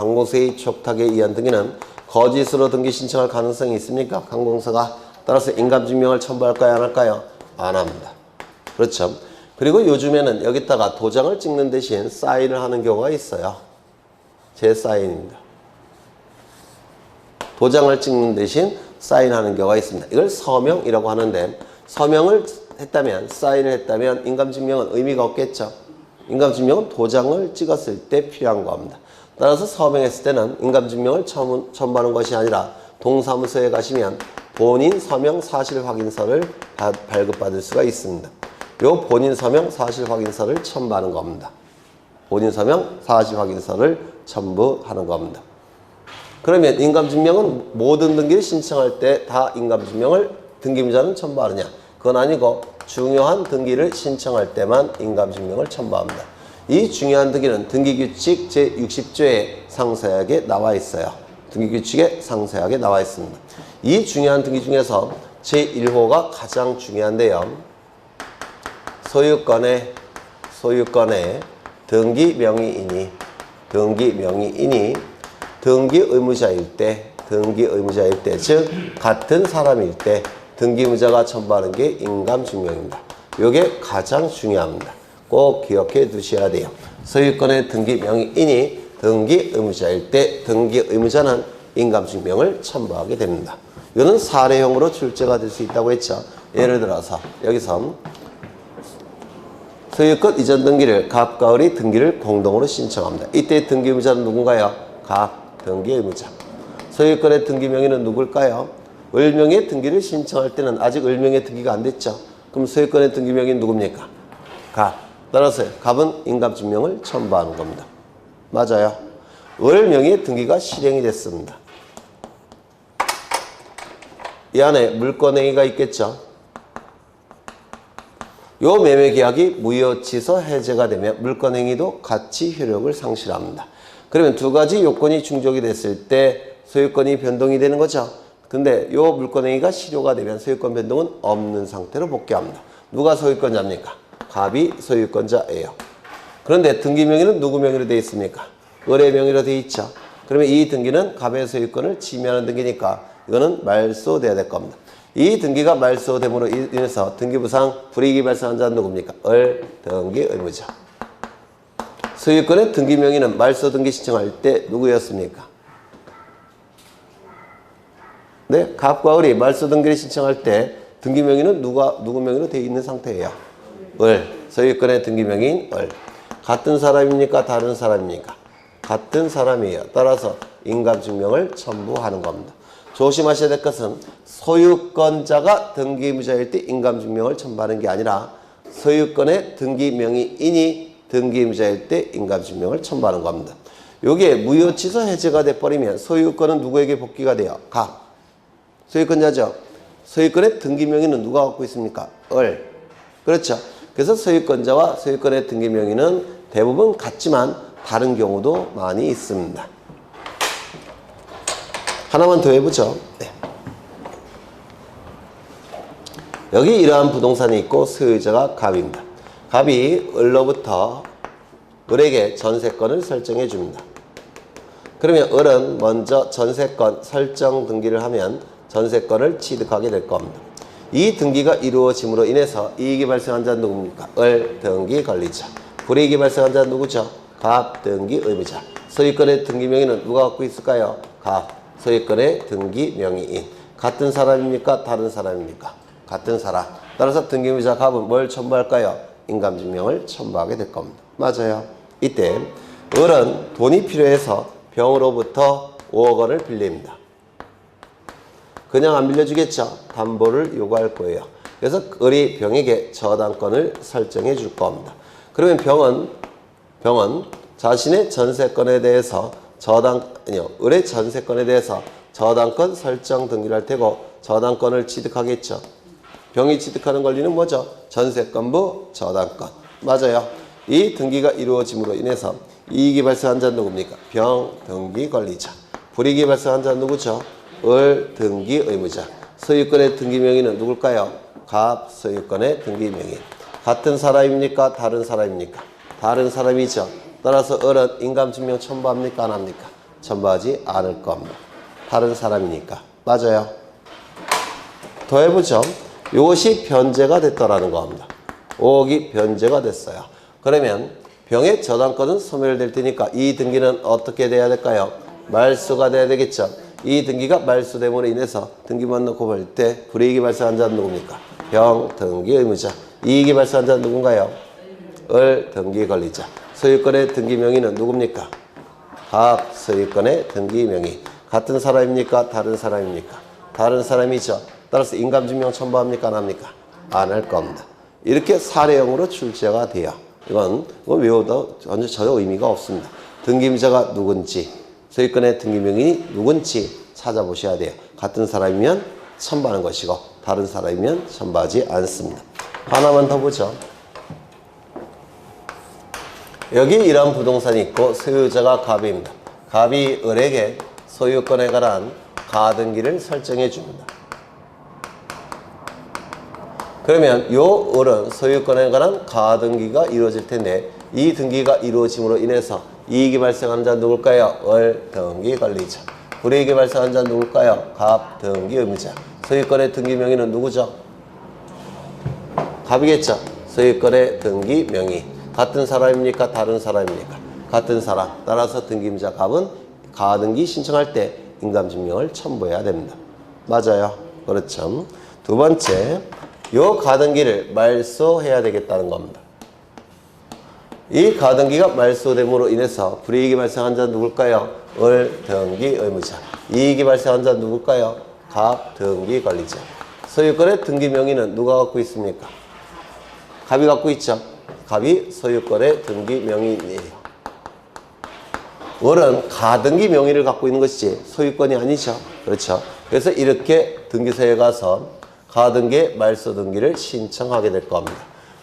거짓으로 등기 신청할 가능성이 있습니까? 관공서가. 따라서 인감증명을 첨부할까요? 안 할까요? 안 합니다. 그렇죠. 그리고 요즘에는 여기다가 도장을 찍는 대신 사인을 하는 경우가 있어요. 제 사인입니다. 도장을 찍는 대신 사인하는 경우가 있습니다. 이걸 서명이라고 하는데, 서명을 했다면, 사인을 했다면 인감증명은 의미가 없겠죠. 인감증명은 도장을 찍었을 때 필요한 겁니다. 따라서 서명했을 때는 인감증명을 첨부하는 것이 아니라 동사무소에 가시면 본인 서명 사실 확인서를 발급받을 수가 있습니다. 요 본인 서명 사실 확인서를 첨부하는 겁니다. 본인 서명 사실 확인서를 첨부하는 겁니다. 그러면 인감증명은 모든 등기를 신청할 때 다 인감증명을 등기의무자는 첨부하느냐? 그건 아니고 중요한 등기를 신청할 때만 인감증명을 첨부합니다. 이 중요한 등기는 등기규칙 제60조에 상세하게 나와 있어요. 등기규칙에 상세하게 나와 있습니다. 이 중요한 등기 중에서 제1호가 가장 중요한데요. 소유권의 등기명의인이 등기의무자일 때, 즉 같은 사람일 때 등기의무자가 첨부하는 게 인감증명입니다. 이게 가장 중요합니다. 꼭 기억해 두셔야 돼요. 소유권의 등기명의인이 등기의무자일 때 등기의무자는 인감증명을 첨부하게 됩니다. 이거는 사례형으로 출제가 될 수 있다고 했죠. 예를 들어서 여기서 소유권 이전 등기를 갑과 을이 등기를 공동으로 신청합니다. 이때 등기의무자는 누군가요? 갑 등기의무자. 소유권의 등기명의는 누굴까요? 을명의 등기를 신청할 때는 아직 을명의 등기가 안 됐죠. 그럼 소유권의 등기명의는 누굽니까? 갑. 따라서 갑은 인감증명을 첨부하는 겁니다. 맞아요. 을명의 등기가 실행이 됐습니다. 이 안에 물권행위가 있겠죠. 요 매매계약이 무효취소 해제가 되면 물권행위도 같이 효력을 상실합니다. 그러면 두 가지 요건이 충족이 됐을 때 소유권이 변동이 되는 거죠. 근데 요 물권행위가 실효가 되면 소유권 변동은 없는 상태로 복귀합니다. 누가 소유권자입니까? 갑이 소유권자예요. 그런데 등기명의는 누구 명의로 되어 있습니까? 을의 명의로 되어 있죠. 그러면 이 등기는 갑의 소유권을 침해하는 등기니까 이거는 말소돼야 될 겁니다. 이 등기가 말소됨으로 인해서 등기부상 불이익이 발생한 자는 누굽니까? 을 등기의무자. 소유권의 등기명의는 말소 등기 신청할 때 누구였습니까? 네, 갑과 을이 말소 등기를 신청할 때 등기명의는 누구 명의로 되어 있는 상태예요? 을. 소유권의 등기명의인 을. 같은 사람입니까? 다른 사람입니까? 같은 사람이에요. 따라서 인감증명을 첨부하는 겁니다. 조심하셔야 될 것은 소유권자가 등기의무자일 때 인감증명을 첨부하는 게 아니라 소유권의 등기명의인이 등기의무자일 때 인감증명을 첨부하는 겁니다. 이게 무효취소 해제가 돼버리면 소유권은 누구에게 복귀가 돼요? 갑. 소유권자죠. 소유권의 등기명의는 누가 갖고 있습니까? 을. 그렇죠. 그래서 소유권자와 소유권의 등기명의는 대부분 같지만 다른 경우도 많이 있습니다. 하나만 더 해보죠. 네. 여기 이러한 부동산이 있고 소유자가 갑입니다. 갑이 을로부터 을에게 전세권을 설정해 줍니다. 그러면 을은 먼저 전세권 설정 등기를 하면 전세권을 취득하게 될 겁니다. 이 등기가 이루어짐으로 인해서 이익이 발생한 자는 누굽니까? 을 등기 관리자. 불이익이 발생한 자는 누구죠? 갑 등기 의무자. 소유권의 등기 명의는 누가 갖고 있을까요? 갑. 소유권의 등기 명의인. 같은 사람입니까? 다른 사람입니까? 같은 사람. 따라서 등기 의무자 갑은 뭘 첨부할까요? 인감증명을 첨부하게 될 겁니다. 맞아요. 이때 을은 돈이 필요해서 병으로부터 5억 원을 빌립니다. 그냥 안 빌려주겠죠? 담보를 요구할 거예요. 그래서 을이 병에게 저당권을 설정해 줄 겁니다. 그러면 병은 자신의 전세권에 대해서 을의 전세권에 대해서 저당권 설정 등기를 할 테고 저당권을 취득하겠죠. 병이 취득하는 권리는 뭐죠? 전세권부 저당권. 맞아요. 이 등기가 이루어짐으로 인해서 이익이 발생한 자는 누굽니까? 병 등기 관리자. 불이익이 발생한 자는 누구죠? 을 등기 의무자. 소유권의 등기 명의는 누굴까요? 갑 소유권의 등기 명의. 같은 사람입니까? 다른 사람입니까? 다른 사람이죠. 따라서 을은 인감증명 첨부합니까? 안 합니까? 첨부하지 않을 겁니다. 다른 사람이니까. 맞아요. 더 해보죠. 이것이 변제가 됐더라는 겁니다. 5억이 변제가 됐어요. 그러면 병의 저당권은 소멸될 테니까 이 등기는 어떻게 돼야 될까요? 말소가 돼야 되겠죠. 이 등기가 말소됨으로 인해서 등기만 넣고 볼 때 불이익이 발생한 자는 누굽니까? 병 등기 의무자. 이익이 발생한 자는 누군가요? 을 등기 관리자. 소유권의 등기 명의는 누굽니까? 갑 소유권의 등기 명의. 같은 사람입니까? 다른 사람입니까? 다른 사람이죠. 따라서 인감증명 첨부합니까? 안 합니까? 안 할 겁니다. 이렇게 사례형으로 출제가 돼요. 이건 외워도 전혀 의미가 없습니다. 등기임자가 누군지, 소유권의 등기 명의인이 누군지 찾아보셔야 돼요. 같은 사람이면 첨부하는 것이고 다른 사람이면 첨부하지 않습니다. 하나만 더 보죠. 여기 이런 부동산이 있고 소유자가 갑입니다. 갑이 을에게 소유권에 관한 가등기를 설정해 줍니다. 그러면 요 을은 소유권에 관한 가등기가 이루어질 텐데 이 등기가 이루어짐으로 인해서 이익이 발생하는 자는 누굴까요? 을 등기 관리자. 불이익이 발생하는 자는 누굴까요? 갑 등기 의무자. 소유권의 등기 명의는 누구죠? 갑이겠죠. 소유권의 등기 명의. 같은 사람입니까? 다른 사람입니까? 같은 사람. 따라서 등기임자 갑은 가등기 신청할 때 인감증명을 첨부해야 됩니다. 맞아요. 그렇죠. 두 번째, 요 가등기를 말소해야 되겠다는 겁니다. 이 가등기가 말소됨으로 인해서 불이익이 발생한 자는 누굴까요? 을 등기 의무자. 이익이 발생한 자는 누굴까요? 갑 등기 관리자. 소유권의 등기 명의는 누가 갖고 있습니까? 갑이 갖고 있죠. 갑이 소유권의 등기 명의인이에요. 을은 가등기 명의를 갖고 있는 것이지 소유권이 아니죠. 그렇죠. 그래서 이렇게 등기소에 가서 가등기 말소 등기를 신청하게 될 겁니다.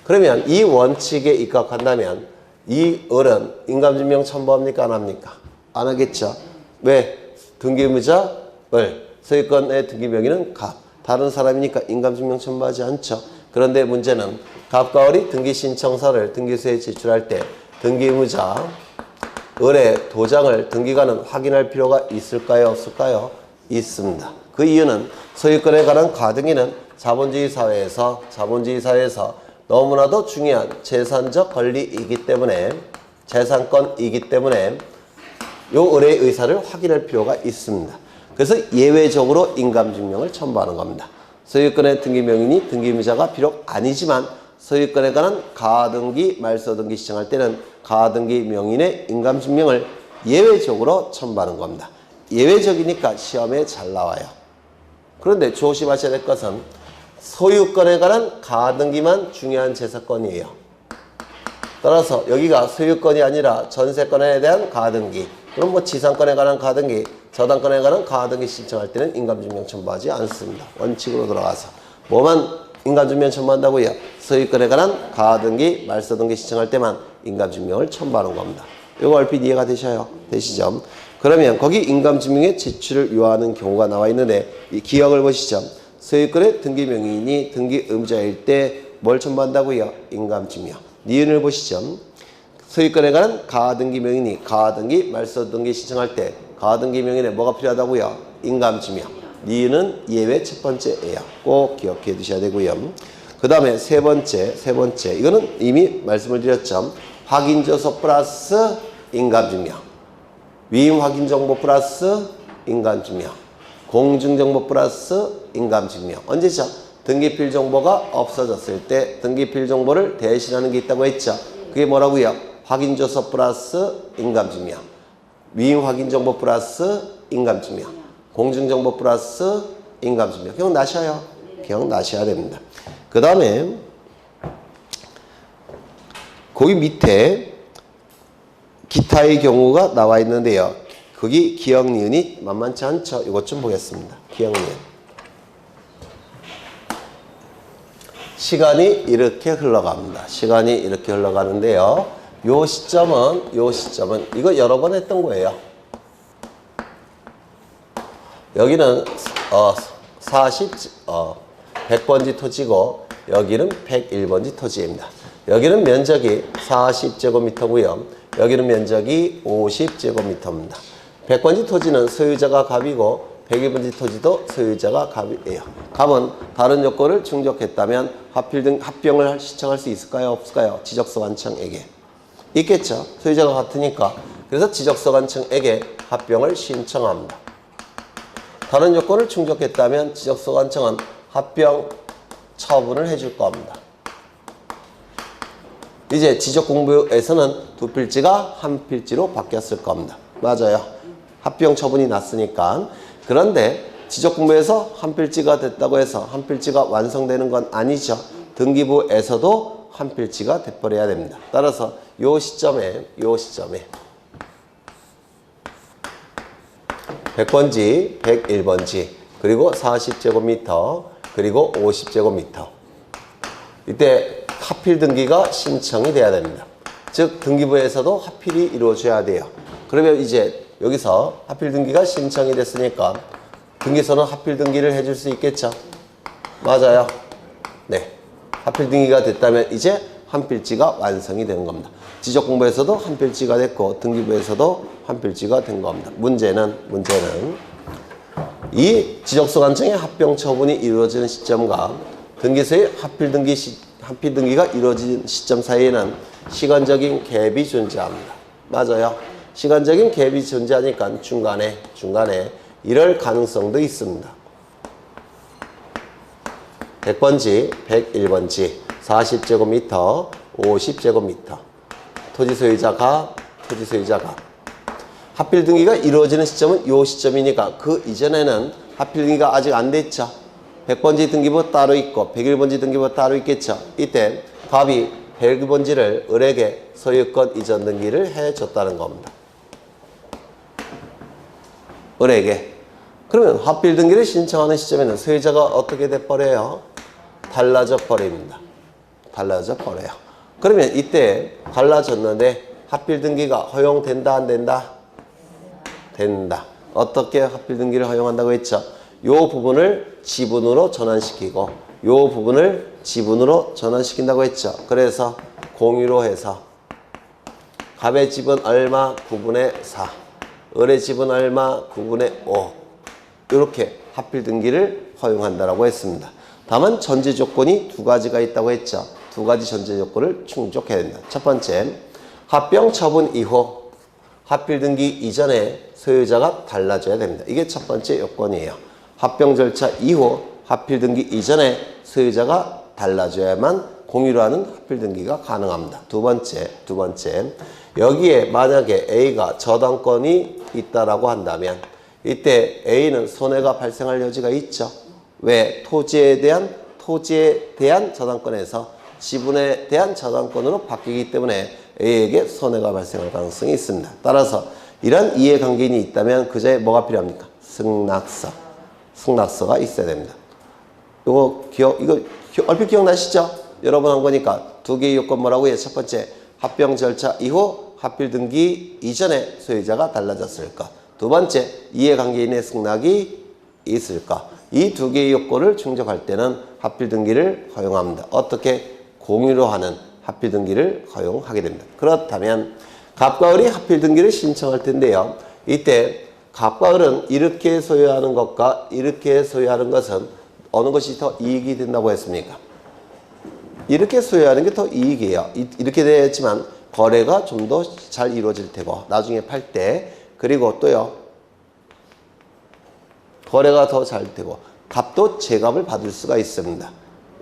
그러면 이 원칙에 입각한다면 이 을은 인감증명 첨부합니까? 안 합니까? 안 하겠죠. 왜? 등기의무자 을, 소유권의 등기 명의는 갑. 다른 사람이니까 인감증명 첨부하지 않죠. 그런데 문제는 갑과 을이 등기신청서를 등기소에 제출할 때 등기의무자 을의 도장을 등기관은 확인할 필요가 있을까요? 없을까요? 있습니다. 그 이유는 소유권에 관한 가등기는 자본주의 사회에서 너무나도 중요한 재산적 권리이기 때문에 재산권이기 때문에 요 을의 의사를 확인할 필요가 있습니다. 그래서 예외적으로 인감증명을 첨부하는 겁니다. 소유권의 등기 명의인이 등기의무자가 비록 아니지만 소유권에 관한 가등기, 말소등기 신청할 때는 가등기 명의인의 인감증명을 예외적으로 첨부하는 겁니다. 예외적이니까 시험에 잘 나와요. 그런데 조심하셔야 될 것은 소유권에 관한 가등기만 중요한 재산권이에요. 따라서 여기가 소유권이 아니라 전세권에 대한 가등기, 그럼 뭐 지상권에 관한 가등기, 저당권에 관한 가등기 신청할 때는 인감증명 첨부하지 않습니다. 원칙으로 돌아가서 뭐만 인감증명 첨부한다고요? 소유권에 관한 가등기, 말소등기 신청할 때만 인감증명을 첨부하는 겁니다. 이거 얼핏 이해가 되시죠? 그러면 거기 인감증명의 제출을 요하는 경우가 나와 있는데 이 기억을 보시죠. 소유권의 등기 명의인이 등기 의무자일 때 뭘 첨부한다고요? 인감증명. 니은을 보시죠. 소유권에 관한 가등기 명의인이 가등기, 말소등기 신청할 때 가등기 명의인에 뭐가 필요하다고요? 인감증명. 니은은 예외 첫 번째예요. 꼭 기억해 두셔야 되고요. 그 다음에 세 번째. 이거는 이미 말씀을 드렸죠. 확인조서 플러스 인감증명. 위임 확인정보 플러스 인감증명. 공증정보 플러스 인감증명. 언제죠? 등기필 정보가 없어졌을 때 등기필 정보를 대신하는 게 있다고 했죠. 그게 뭐라고요? 확인조서 플러스 인감증명. 위임 확인정보 플러스 인감증명. 공증정보 플러스 인감증명. 기억나셔요? 기억나셔야 됩니다. 그 다음에 거기 밑에 기타의 경우가 나와 있는데요. 거기 기억 니은이 만만치 않죠. 이것 좀 보겠습니다. 기억 니은. 시간이 이렇게 흘러갑니다. 시간이 이렇게 흘러가는데요. 요 시점은 이거 여러 번 했던 거예요. 여기는 100번지 토지고 여기는 101번지 토지입니다. 여기는 면적이 40제곱미터고요. 여기는 면적이 50제곱미터입니다. 100번지 토지는 소유자가 갑이고 101번지 토지도 소유자가 갑이에요. 갑은 다른 요건을 충족했다면 합병을 신청할 수 있을까요? 없을까요? 지적소관청에게. 있겠죠. 소유자가 같으니까. 그래서 지적소관청에게 합병을 신청합니다. 다른 요건을 충족했다면 지적소관청은 합병 처분을 해줄 겁니다. 이제 지적공부에서는 두 필지가 한 필지로 바뀌었을 겁니다. 맞아요. 합병 처분이 났으니까. 그런데 지적공부에서 한 필지가 됐다고 해서 한 필지가 완성되는 건 아니죠. 등기부에서도 한 필지가 돼버려야 됩니다. 따라서 요 시점에 100번지, 101번지, 그리고 40제곱미터, 그리고 50제곱미터. 이때 하필 등기가 신청이 돼야 됩니다. 즉 등기부에서도 하필이 이루어져야 돼요. 그러면 이제 여기서 하필 등기가 신청이 됐으니까 등기소는 하필 등기를 해줄 수 있겠죠? 맞아요. 네. 하필 등기가 됐다면 이제 한 필지가 완성이 되는 겁니다. 지적공부에서도 한 필지가 됐고 등기부에서도 한 필지가 된 겁니다. 문제는 이 지적소관청의 합병 처분이 이루어지는 시점과 등기소의 하필 등기가 이루어진 시점 사이에는 시간적인 갭이 존재합니다. 맞아요. 시간적인 갭이 존재하니까 중간에 이럴 가능성도 있습니다. 100번지, 101번지, 40제곱미터, 50제곱미터. 토지 소유자가. 하필 등기가 이루어지는 시점은 이 시점이니까 그 이전에는 하필 등기가 아직 안 됐죠. 100번지 등기부 따로 있고 101번지 등기부 따로 있겠죠. 이때 갑이 101번지를 을에게 소유권 이전 등기를 해줬다는 겁니다. 을에게. 그러면 하필 등기를 신청하는 시점에는 소유자가 어떻게 돼버려요? 달라져 버립니다. 달라져 버려요. 그러면 이때 달라졌는데 하필 등기가 허용된다 안 된다? 된다. 어떻게 하필 등기를 허용한다고 했죠? 요 부분을 지분으로 전환시키고 요 부분을 지분으로 전환시킨다고 했죠. 그래서 공유로 해서 갑의 집은 얼마? 9분의 4. 을의 집은 얼마? 9분의 5. 이렇게 하필 등기를 허용한다라고 했습니다. 다만 전제 조건이 두 가지가 있다고 했죠. 두 가지 전제 조건을 충족해야 된다. 첫 번째, 합병 처분 이후 하필 등기 이전에 소유자가 달라져야 됩니다. 이게 첫 번째 요건이에요. 합병 절차 이후 하필 등기 이전에 소유자가 달라져야만 공유로 하는 하필 등기가 가능합니다. 두 번째, 여기에 만약에 A가 저당권이 있다라고 한다면 이때 A는 손해가 발생할 여지가 있죠. 왜? 토지에 대한 저당권에서 지분에 대한 저당권으로 바뀌기 때문에 A에게 손해가 발생할 가능성이 있습니다. 따라서 이런 이해관계인이 있다면 그자에 뭐가 필요합니까? 승낙서가 있어야 됩니다. 이거 얼핏 기억나시죠? 여러 번 한 거니까 두 개의 요건 뭐라고 해요? 첫 번째, 합병 절차 이후 하필 등기 이전에 소유자가 달라졌을까? 두 번째, 이해관계인의 승낙이 있을까? 이 두 개의 요건을 충족할 때는 합필 등기를 허용합니다. 어떻게? 공유로 하는 합필 등기를 허용하게 됩니다. 그렇다면 갑과 을이 합필 등기를 신청할 텐데요. 이때 갑과 을은 이렇게 소유하는 것과 이렇게 소유하는 것은 어느 것이 더 이익이 된다고 했습니까? 이렇게 소유하는 게 더 이익이에요. 이렇게 되었지만 거래가 좀 더 잘 이루어질 테고 나중에 팔 때 그리고 또요 거래가 더 잘 되고 값도 제값을 받을 수가 있습니다.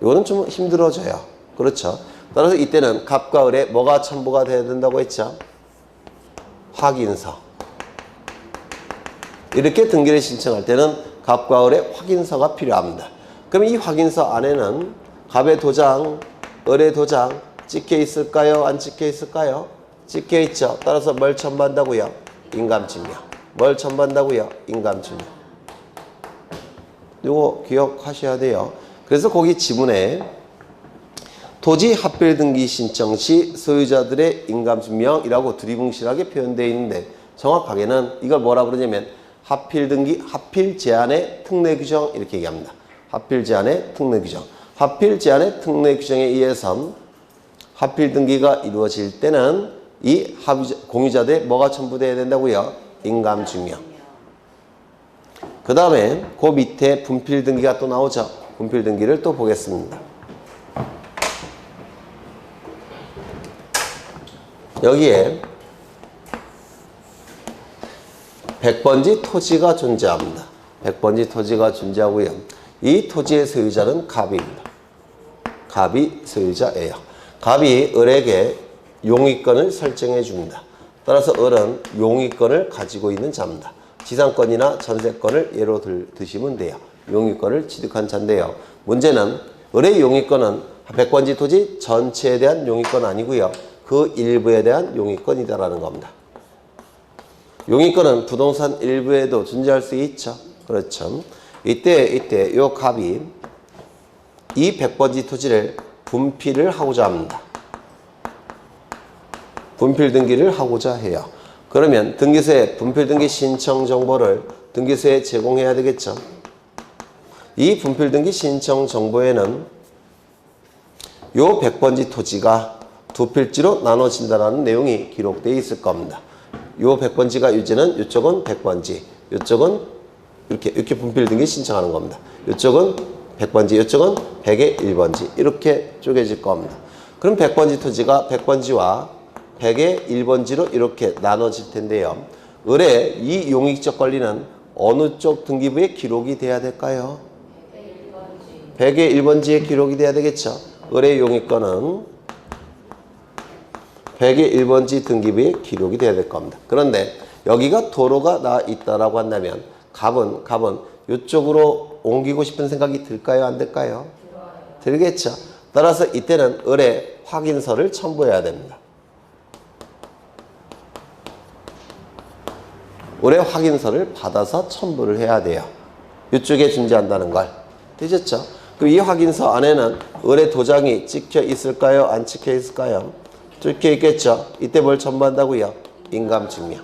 이거는 좀 힘들어져요. 그렇죠? 따라서 이때는 갑과 을에 뭐가 첨부가 돼야 된다고 했죠? 확인서. 이렇게 등기를 신청할 때는 갑과 을의 확인서가 필요합니다. 그럼 이 확인서 안에는 갑의 도장, 을의 도장 찍혀 있을까요? 안 찍혀 있을까요? 찍혀 있죠. 따라서 뭘 첨부한다고요? 인감증명. 뭘 첨부한다고요? 인감증명. 이거 기억하셔야 돼요. 그래서 거기 지문에 토지 합필 등기 신청 시 소유자들의 인감증명이라고 두리뭉실하게 표현되어 있는데 정확하게는 이걸 뭐라 부르냐면 합필 등기, 합필 제한의 특례 규정 이렇게 얘기합니다. 합필 제한의 특례 규정. 합필 제한의 특례 규정에 의해서 합필 등기가 이루어질 때는 이 공유자들의 뭐가 첨부되어야 된다고요? 인감증명. 그 다음에 그 밑에 분필 등기가 또 나오죠. 분필 등기를 또 보겠습니다. 여기에 100번지 토지가 존재합니다. 100번지 토지가 존재하고요. 이 토지의 소유자는 갑입니다. 갑이 소유자예요. 갑이 을에게 용의권을 설정해 줍니다. 따라서 을은 용의권을 가지고 있는 자입니다. 지상권이나 전세권을 예로 드시면 돼요. 용의권을 취득한 자인데요. 문제는 을의 용의권은 100번지 토지 전체에 대한 용의권 아니고요. 그 일부에 대한 용의권이다라는 겁니다. 용의권은 부동산 일부에도 존재할 수 있죠. 그렇죠. 이때 요 갑이 이 100번지 토지를 분필을 하고자 합니다. 분필 등기를 하고자 해요. 그러면 등기소에 분필 등기 신청 정보를 등기소에 제공해야 되겠죠. 이 분필 등기 신청 정보에는 요 100번지 토지가 두 필지로 나눠진다는 내용이 기록되어 있을 겁니다. 요 100번지가 유지는 이쪽은 100번지, 이쪽은 이렇게 분필 등기 신청하는 겁니다. 이쪽은 100번지, 이쪽은 100의 1번지 이렇게 쪼개질 겁니다. 그럼 100번지 토지가 100번지와 100의 1번지로 이렇게 나눠질 텐데요. 을의 이 용익적 권리는 어느 쪽 등기부에 기록이 돼야 될까요? 100의 1번지에 기록이 돼야 되겠죠. 을의 용익권은 100의 1번지 등기부에 기록이 돼야 될 겁니다. 그런데 여기가 도로가 나 있다라고 한다면 갑은 이쪽으로 옮기고 싶은 생각이 들까요? 안 들까요? 들겠죠. 따라서 이때는 을의 확인서를 첨부해야 됩니다. 을의 확인서를 받아서 첨부를 해야 돼요. 이쪽에 존재한다는 걸. 되셨죠? 그럼 이 확인서 안에는 을의 도장이 찍혀 있을까요? 안 찍혀 있을까요? 찍혀 있겠죠? 이때 뭘 첨부한다고요? 인감증명.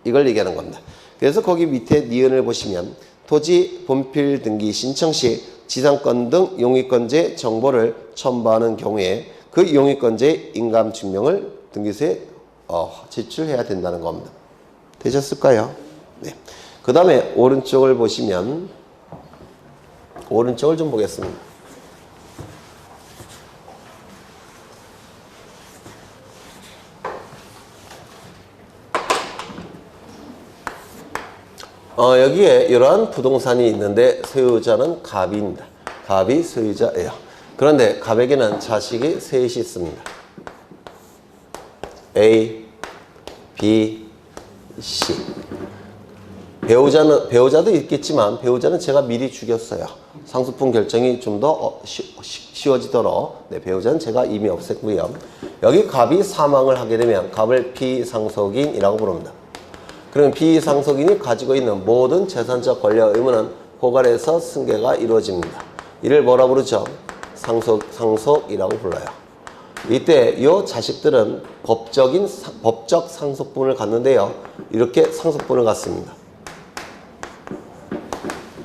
이걸 얘기하는 겁니다. 그래서 거기 밑에 니은을 보시면 토지 분필 등기 신청 시 지상권 등 용의권자 정보를 첨부하는 경우에 그 용의권자의 인감증명을 등기소에 제출해야 된다는 겁니다. 되셨을까요? 네. 그 다음에 오른쪽을 보시면 오른쪽을 좀 보겠습니다. 여기에 이러한 부동산이 있는데 소유자는 갑입니다. 갑이 소유자예요. 그런데 갑에게는 자식이 셋이 있습니다. A, B, C. 배우자도 있겠지만 배우자는 제가 미리 죽였어요. 상속분 결정이 좀 더 쉬워지도록 배우자는 제가 이미 없앴고요. 여기 갑이 사망을 하게 되면 갑을 피상속인이라고 부릅니다. 그러면 피상속인이 가지고 있는 모든 재산적 권리와 의무는 고갈해서 승계가 이루어집니다. 이를 뭐라 부르죠? 상속이라고 불러요. 이때 이 자식들은 법적 상속분을 갖는데요. 이렇게 상속분을 갖습니다.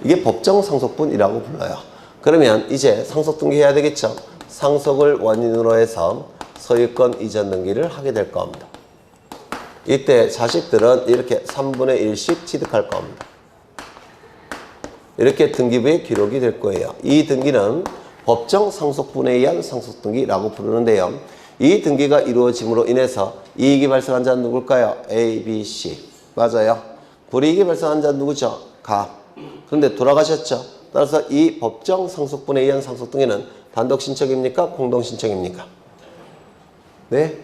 이게 법정 상속분이라고 불러요. 그러면 이제 상속등기 해야 되겠죠. 상속을 원인으로 해서 소유권 이전 등기를 하게 될 겁니다. 이때 자식들은 이렇게 3분의 1씩 취득할 겁니다. 이렇게 등기부에 기록이 될 거예요. 이 등기는 법정 상속분에 의한 상속등기라고 부르는데요. 이 등기가 이루어짐으로 인해서 이익이 발생한 자는 누굴까요? A, B, C. 맞아요. 불이익이 발생한 자는 누구죠? 가. 그런데 돌아가셨죠? 따라서 이 법정 상속분에 의한 상속등기는 단독 신청입니까? 공동 신청입니까? 네?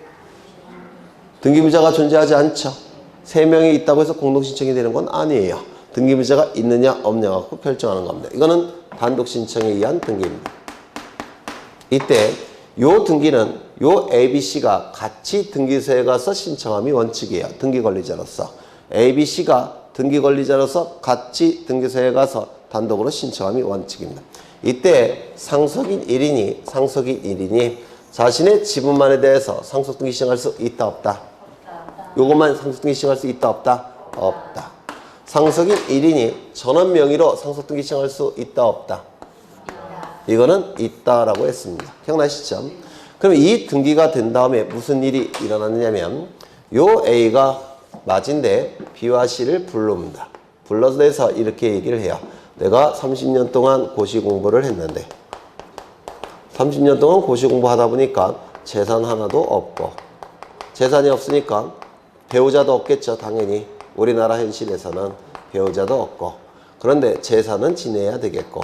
등기부자가 존재하지 않죠. 3명이 있다고 해서 공동 신청이 되는 건 아니에요. 등기부자가 있느냐 없느냐 갖고 결정하는 겁니다. 이거는 단독 신청에 의한 등기입니다. 이때 요 등기는 요 ABC가 같이 등기소에 가서 신청함이 원칙이에요. 등기 권리자로서. ABC가 등기 권리자로서 같이 등기소에 가서 단독으로 신청함이 원칙입니다. 이때 상속인 1인이 자신의 지분만에 대해서 상속등기 신청할 수 있다 없다? 요것만 상속등기 신청할 수 있다 없다? 없다. 상속인 1인이 전원 명의로 상속등기 신청할 수 있다 없다? 이거는 있다라고 했습니다. 기억나시죠? 그럼 이 등기가 된 다음에 무슨 일이 일어났느냐면 요 A가 맞은데 B와 C를 부릅니다. 불러서 이렇게 얘기를 해요. 내가 30년 동안 고시 공부를 했는데 30년 동안 고시 공부하다 보니까 재산 하나도 없고 재산이 없으니까 배우자도 없겠죠. 당연히 우리나라 현실에서는 배우자도 없고 그런데 재산은 지내야 되겠고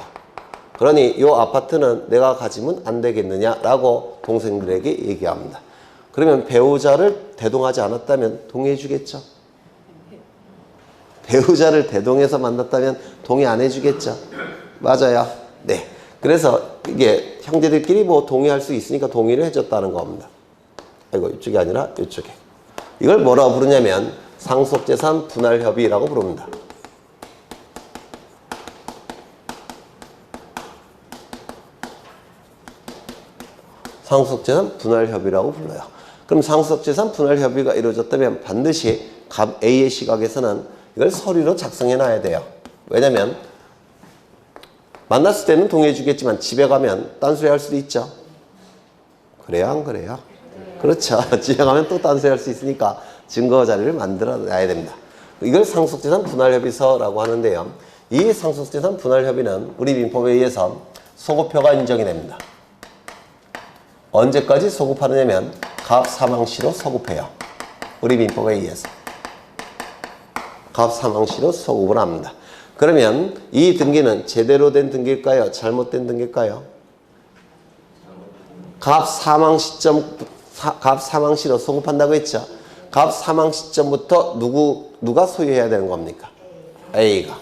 그러니 이 아파트는 내가 가지면 안 되겠느냐라고 동생들에게 얘기합니다. 그러면 배우자를 대동하지 않았다면 동의해 주겠죠? 배우자를 대동해서 만났다면 동의 안 해주겠죠? 맞아요. 네. 그래서 이게 형제들끼리 뭐 동의할 수 있으니까 동의를 해줬다는 겁니다. 아이고, 이쪽이 아니라 이쪽에. 이걸 뭐라고 부르냐면 상속재산 분할협의라고 부릅니다. 상속재산 분할협의라고 불러요. 그럼 상속재산 분할협의가 이루어졌다면 반드시 갑 A의 시각에서는 이걸 서류로 작성해 놔야 돼요. 왜냐면 만났을 때는 동의해 주겠지만 집에 가면 딴소리 할 수도 있죠. 그래요? 안 그래요? 그렇죠. 집에 가면 또 딴소리 할 수 있으니까 증거 자료를 만들어 놔야 됩니다. 이걸 상속재산 분할협의서라고 하는데요. 이 상속재산 분할협의는 우리 민법에 의해서 소급표가 인정이 됩니다. 언제까지 소급하느냐면 갑 사망시로 소급해요. 우리 민법에 의해서. 갑 사망시로 소급을 합니다. 그러면 이 등기는 제대로 된 등기일까요? 잘못된 등기일까요? 갑 사망시로 소급한다고 했죠? 갑 사망 시점부터 누가 소유해야 되는 겁니까? A가.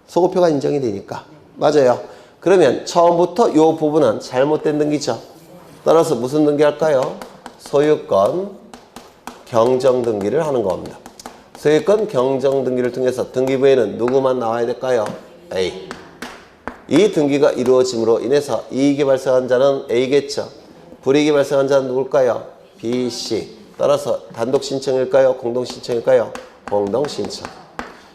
소급표가 인정이 되니까. 맞아요. 그러면 처음부터 이 부분은 잘못된 등기죠. 따라서 무슨 등기 할까요? 소유권 경정 등기를 하는 겁니다. 소유권 경정 등기를 통해서 등기부에는 누구만 나와야 될까요? A. 이 등기가 이루어짐으로 인해서 이익이 발생한 자는 A겠죠. 불이익이 발생한 자는 누굴까요? B, C. 따라서 단독 신청일까요? 공동 신청일까요? 공동 신청.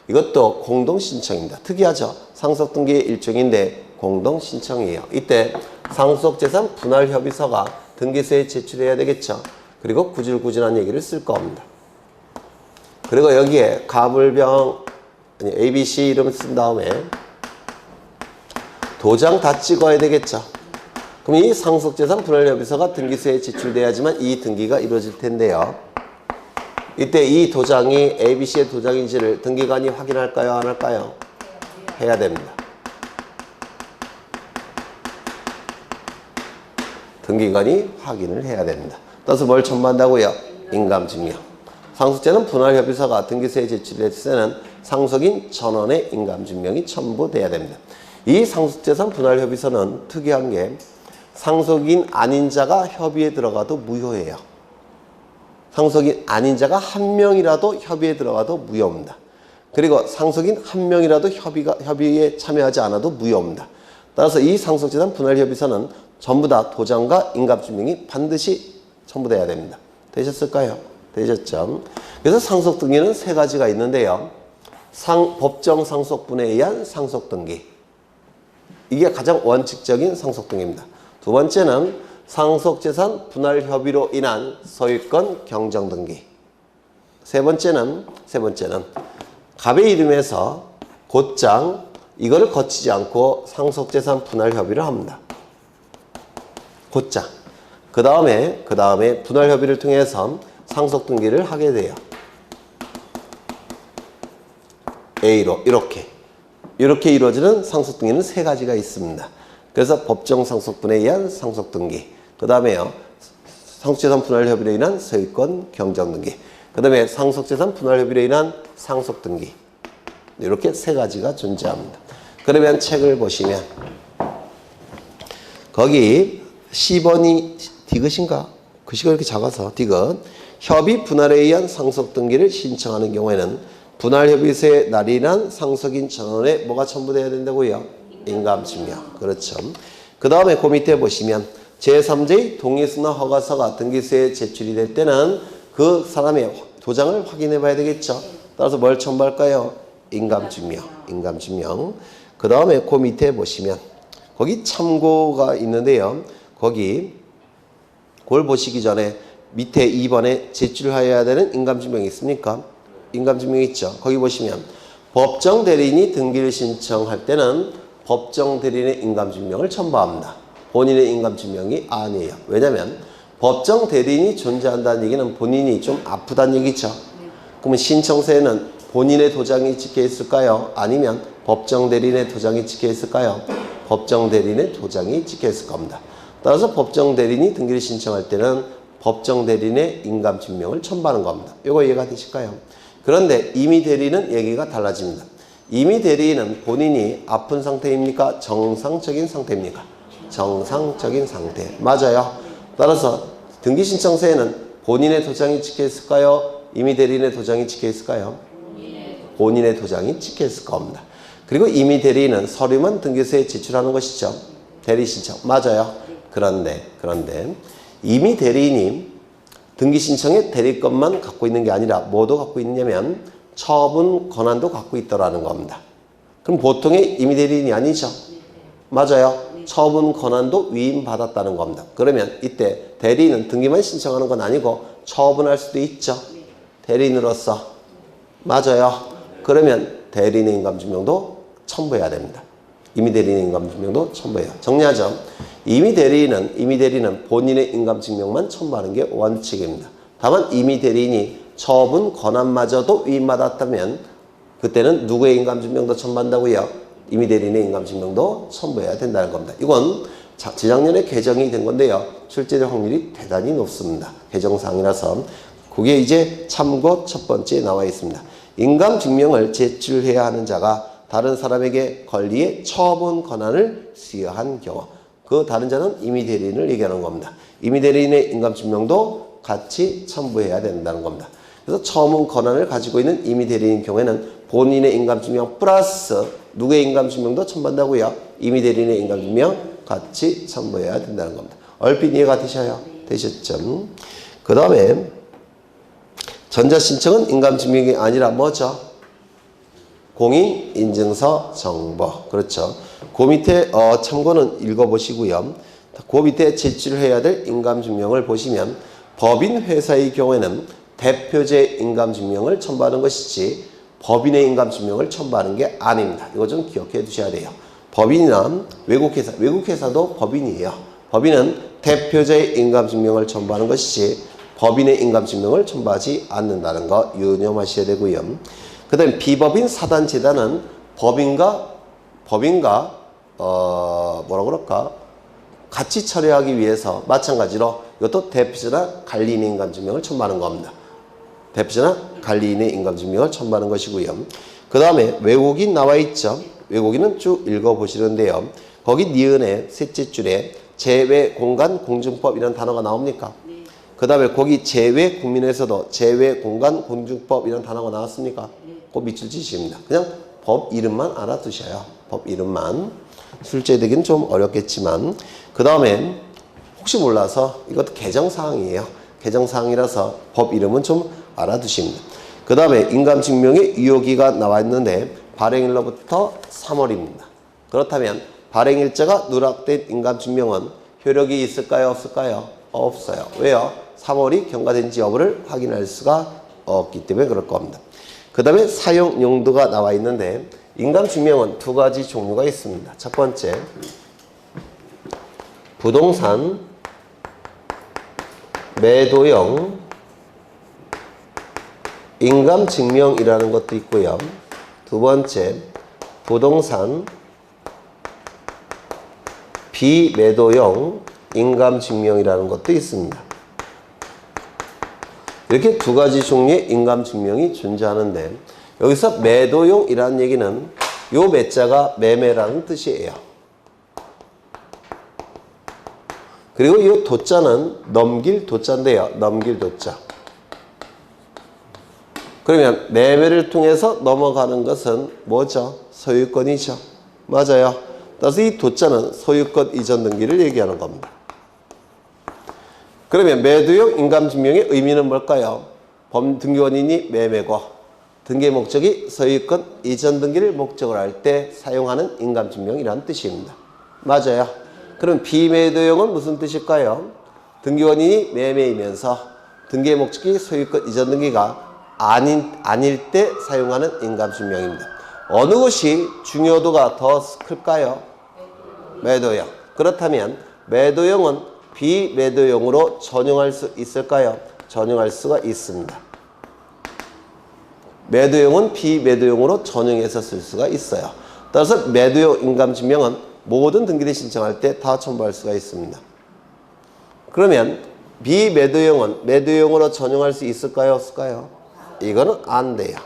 이것도 공동 신청입니다. 특이하죠? 상속 등기의 일종인데 공동 신청이에요. 이때 상속재산 분할협의서가 등기소에 제출해야 되겠죠. 그리고 구질구질한 얘기를 쓸 겁니다. 그리고 여기에 가불병 ABC 이름 쓴 다음에 도장 다 찍어야 되겠죠. 그럼 이 상속재산 분할협의서가 등기소에 제출돼야지만 이 등기가 이루어질 텐데요. 이때 이 도장이 ABC의 도장인지를 등기관이 확인할까요? 안 할까요? 해야 됩니다. 등기관이 확인을 해야 됩니다. 따라서 뭘 첨부한다고요? 인감증명. 상속재산 분할협의서가 등기소에 제출됐을 때는 상속인 전원의 인감증명이 첨부돼야 됩니다. 이 상속재산 분할협의서는 특이한 게 상속인 아닌 자가 협의에 들어가도 무효예요. 상속인 아닌 자가 한 명이라도 협의에 들어가도 무효입니다. 그리고 상속인 한 명이라도 협의에 참여하지 않아도 무효입니다. 따라서 이 상속재산 분할협의서는 전부 다 도장과 인감증명이 반드시 첨부돼야 됩니다. 되셨을까요? 되셨죠? 그래서 상속등기는 세 가지가 있는데요. 법정 상속분에 의한 상속등기, 이게 가장 원칙적인 상속등기입니다. 두 번째는 상속재산 분할 협의로 인한 소유권 경정등기. 세 번째는 갑의 이름에서 곧장 이거를 거치지 않고 상속재산 분할 협의를 합니다. 곧장. 그 다음에 분할 협의를 통해서 상속등기를 하게 돼요. A로 이렇게 이루어지는 상속등기는 세 가지가 있습니다. 그래서 법정 상속분에 의한 상속등기, 그 다음에요 상속재산 분할 협의로 인한 소유권 경정등기, 그 다음에 상속재산 분할 협의로 인한 상속등기, 이렇게 세 가지가 존재합니다. 그러면 책을 보시면 거기 10번이 디귿인가? 글씨가 이렇게 작아서 디귿. 협의 분할에 의한 상속등기를 신청하는 경우에는 분할협의서의 날인한 상속인 전원에 뭐가 첨부되어야 된다고요? 인감증명. 그렇죠. 그 다음에 그 밑에 보시면 제3자의 동의서나 허가서가 등기소에 제출이 될 때는 그 사람의 도장을 확인해 봐야 되겠죠. 따라서 뭘 첨부할까요? 인감증명. 그 다음에 그 밑에 보시면 거기 참고가 있는데요. 거기 그걸 보시기 전에 밑에 2번에 제출하여야 되는 인감증명이 있습니까? 인감증명이 있죠. 거기 보시면 법정 대리인이 등기를 신청할 때는 법정 대리인의 인감증명을 첨부합니다. 본인의 인감증명이 아니에요. 왜냐하면 법정 대리인이 존재한다는 얘기는 본인이 좀 아프다는 얘기죠. 그러면 신청서에는 본인의 도장이 찍혀 있을까요? 아니면 법정 대리인의 도장이 찍혀 있을까요? 법정 대리인의 도장이 찍혀 있을 겁니다. 따라서 법정 대리인이 등기를 신청할 때는 법정 대리인의 인감증명을 첨부하는 겁니다. 이거 이해가 되실까요? 그런데 임의 대리인은 얘기가 달라집니다. 임의 대리인은 본인이 아픈 상태입니까? 정상적인 상태입니까? 정상적인 상태. 맞아요. 따라서 등기 신청서에는 본인의 도장이 찍혀 있을까요? 임의 대리인의 도장이 찍혀 있을까요? 본인의 도장이 찍혀 있을 겁니다. 그리고 임의 대리인은 서류만 등기소에 제출하는 것이죠. 대리 신청. 맞아요. 그런데 임의 대리인이 등기 신청에 대리권만 갖고 있는 게 아니라 뭐도 갖고 있냐면 처분 권한도 갖고 있더라는 겁니다. 그럼 보통의 임의 대리인이 아니죠. 맞아요. 처분 권한도 위임받았다는 겁니다. 그러면 이때 대리인은 등기만 신청하는 건 아니고 처분할 수도 있죠. 대리인으로서. 맞아요. 그러면 대리인의 인감증명도 첨부해야 됩니다. 임의 대리인의 인감증명도 첨부해요. 정리하죠. 임의 대리인은 본인의 인감증명만 첨부하는 게 원칙입니다. 다만 임의 대리인이 처분 권한마저도 위임받았다면 그때는 누구의 인감증명도 첨부한다고요? 임의 대리인의 인감증명도 첨부해야 된다는 겁니다. 이건 재작년에 개정이 된 건데요. 출제될 확률이 대단히 높습니다. 개정사항이라서. 그게 이제 참고 첫 번째에 나와 있습니다. 인감증명을 제출해야 하는 자가 다른 사람에게 권리의 처분 권한을 수여한 경우, 그 다른 자는 임의 대리인을 얘기하는 겁니다. 임의 대리인의 인감증명도 같이 첨부해야 된다는 겁니다. 그래서 처분 권한을 가지고 있는 임의 대리인 경우에는 본인의 인감증명 플러스 누구의 인감증명도 첨부한다고요? 임의 대리인의 인감증명 같이 첨부해야 된다는 겁니다. 얼핏 이해가 되셨죠? 그 다음에 전자신청은 인감증명이 아니라 뭐죠? 공인인증서 정보. 그렇죠. 그 밑에 참고는 읽어보시고요. 그 밑에 제출해야 될 인감증명을 보시면 법인 회사의 경우에는 대표제 인감증명을 첨부하는 것이지 법인의 인감증명을 첨부하는 게 아닙니다. 이거 좀 기억해 두셔야 돼요. 법인이나 외국회사도 법인이에요. 법인은 대표제의 인감증명을 첨부하는 것이지 법인의 인감증명을 첨부하지 않는다는 거 유념하셔야 되고요. 그 다음에 비법인 사단재단은 법인과 뭐라 그럴까? 같이 처리하기 위해서 마찬가지로 이것도 대표자나 관리인의 인감증명을 첨부하는 겁니다. 대표자나 관리인의 인감증명을 첨부하는 것이고요. 그 다음에 외국인 나와 있죠. 외국인은 쭉 읽어보시는데요. 거기 니은의 셋째 줄에 재외공간공증법이라는 단어가 나옵니까? 그 다음에 거기 재외국민에서도 재외공간공증법이라는 단어가 나왔습니까? 그 밑줄 치십니다. 그냥 법 이름만 알아두셔요. 법 이름만. 출제되기는 좀 어렵겠지만 그 다음에 혹시 몰라서 이것도 개정사항이에요. 개정사항이라서 법 이름은 좀 알아두십니다. 그 다음에 인감증명의 유효기가 나와 있는데 발행일로부터 3월입니다. 그렇다면 발행일자가 누락된 인감증명은 효력이 있을까요? 없을까요? 없어요. 왜요? 3월이 경과된지 여부를 확인할 수가 없기 때문에 그럴 겁니다. 그 다음에 사용 용도가 나와 있는데 인감증명은 두 가지 종류가 있습니다. 첫 번째, 부동산 매도형 인감증명이라는 것도 있고요. 두 번째, 부동산 비매도형 인감증명이라는 것도 있습니다. 이렇게 두 가지 종류의 인감증명이 존재하는데 여기서 매도용이라는 얘기는 요 매자가 매매라는 뜻이에요. 그리고 이 도자는 넘길 도자인데요. 넘길 도자. 그러면 매매를 통해서 넘어가는 것은 뭐죠? 소유권이죠. 맞아요. 따라서 이 도자는 소유권 이전 등기를 얘기하는 겁니다. 그러면 매도용 인감증명의 의미는 뭘까요? 등기원인이 매매고 등기 목적이 소유권 이전 등기를 목적으로 할 때 사용하는 인감증명이라는 뜻입니다. 맞아요. 그럼 비매도용은 무슨 뜻일까요? 등기원인이 매매이면서 등기의 목적이 소유권 이전 등기가 아닐 때 사용하는 인감증명입니다. 어느 것이 중요도가 더 클까요? 매도용. 그렇다면 매도용은 비매도용으로 전용할 수 있을까요? 전용할 수가 있습니다. 매도용은 비매도용으로 전용해서 쓸 수가 있어요. 따라서 매도용 인감증명은 모든 등기를 신청할 때 다 첨부할 수가 있습니다. 그러면 비매도용은 매도용으로 전용할 수 있을까요? 없을까요? 이거는 안 돼요.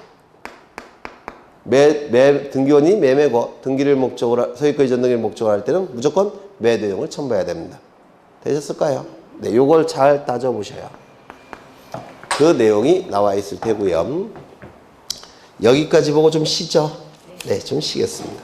등기원이 매매고 등기를 목적으로 소유권 이전 등기를 목적으로 할 때는 무조건 매도용을 첨부해야 됩니다. 되셨을까요? 네, 요걸 잘 따져보셔요. 그 내용이 나와 있을 테고요. 여기까지 보고 좀 쉬죠? 네, 좀 쉬겠습니다.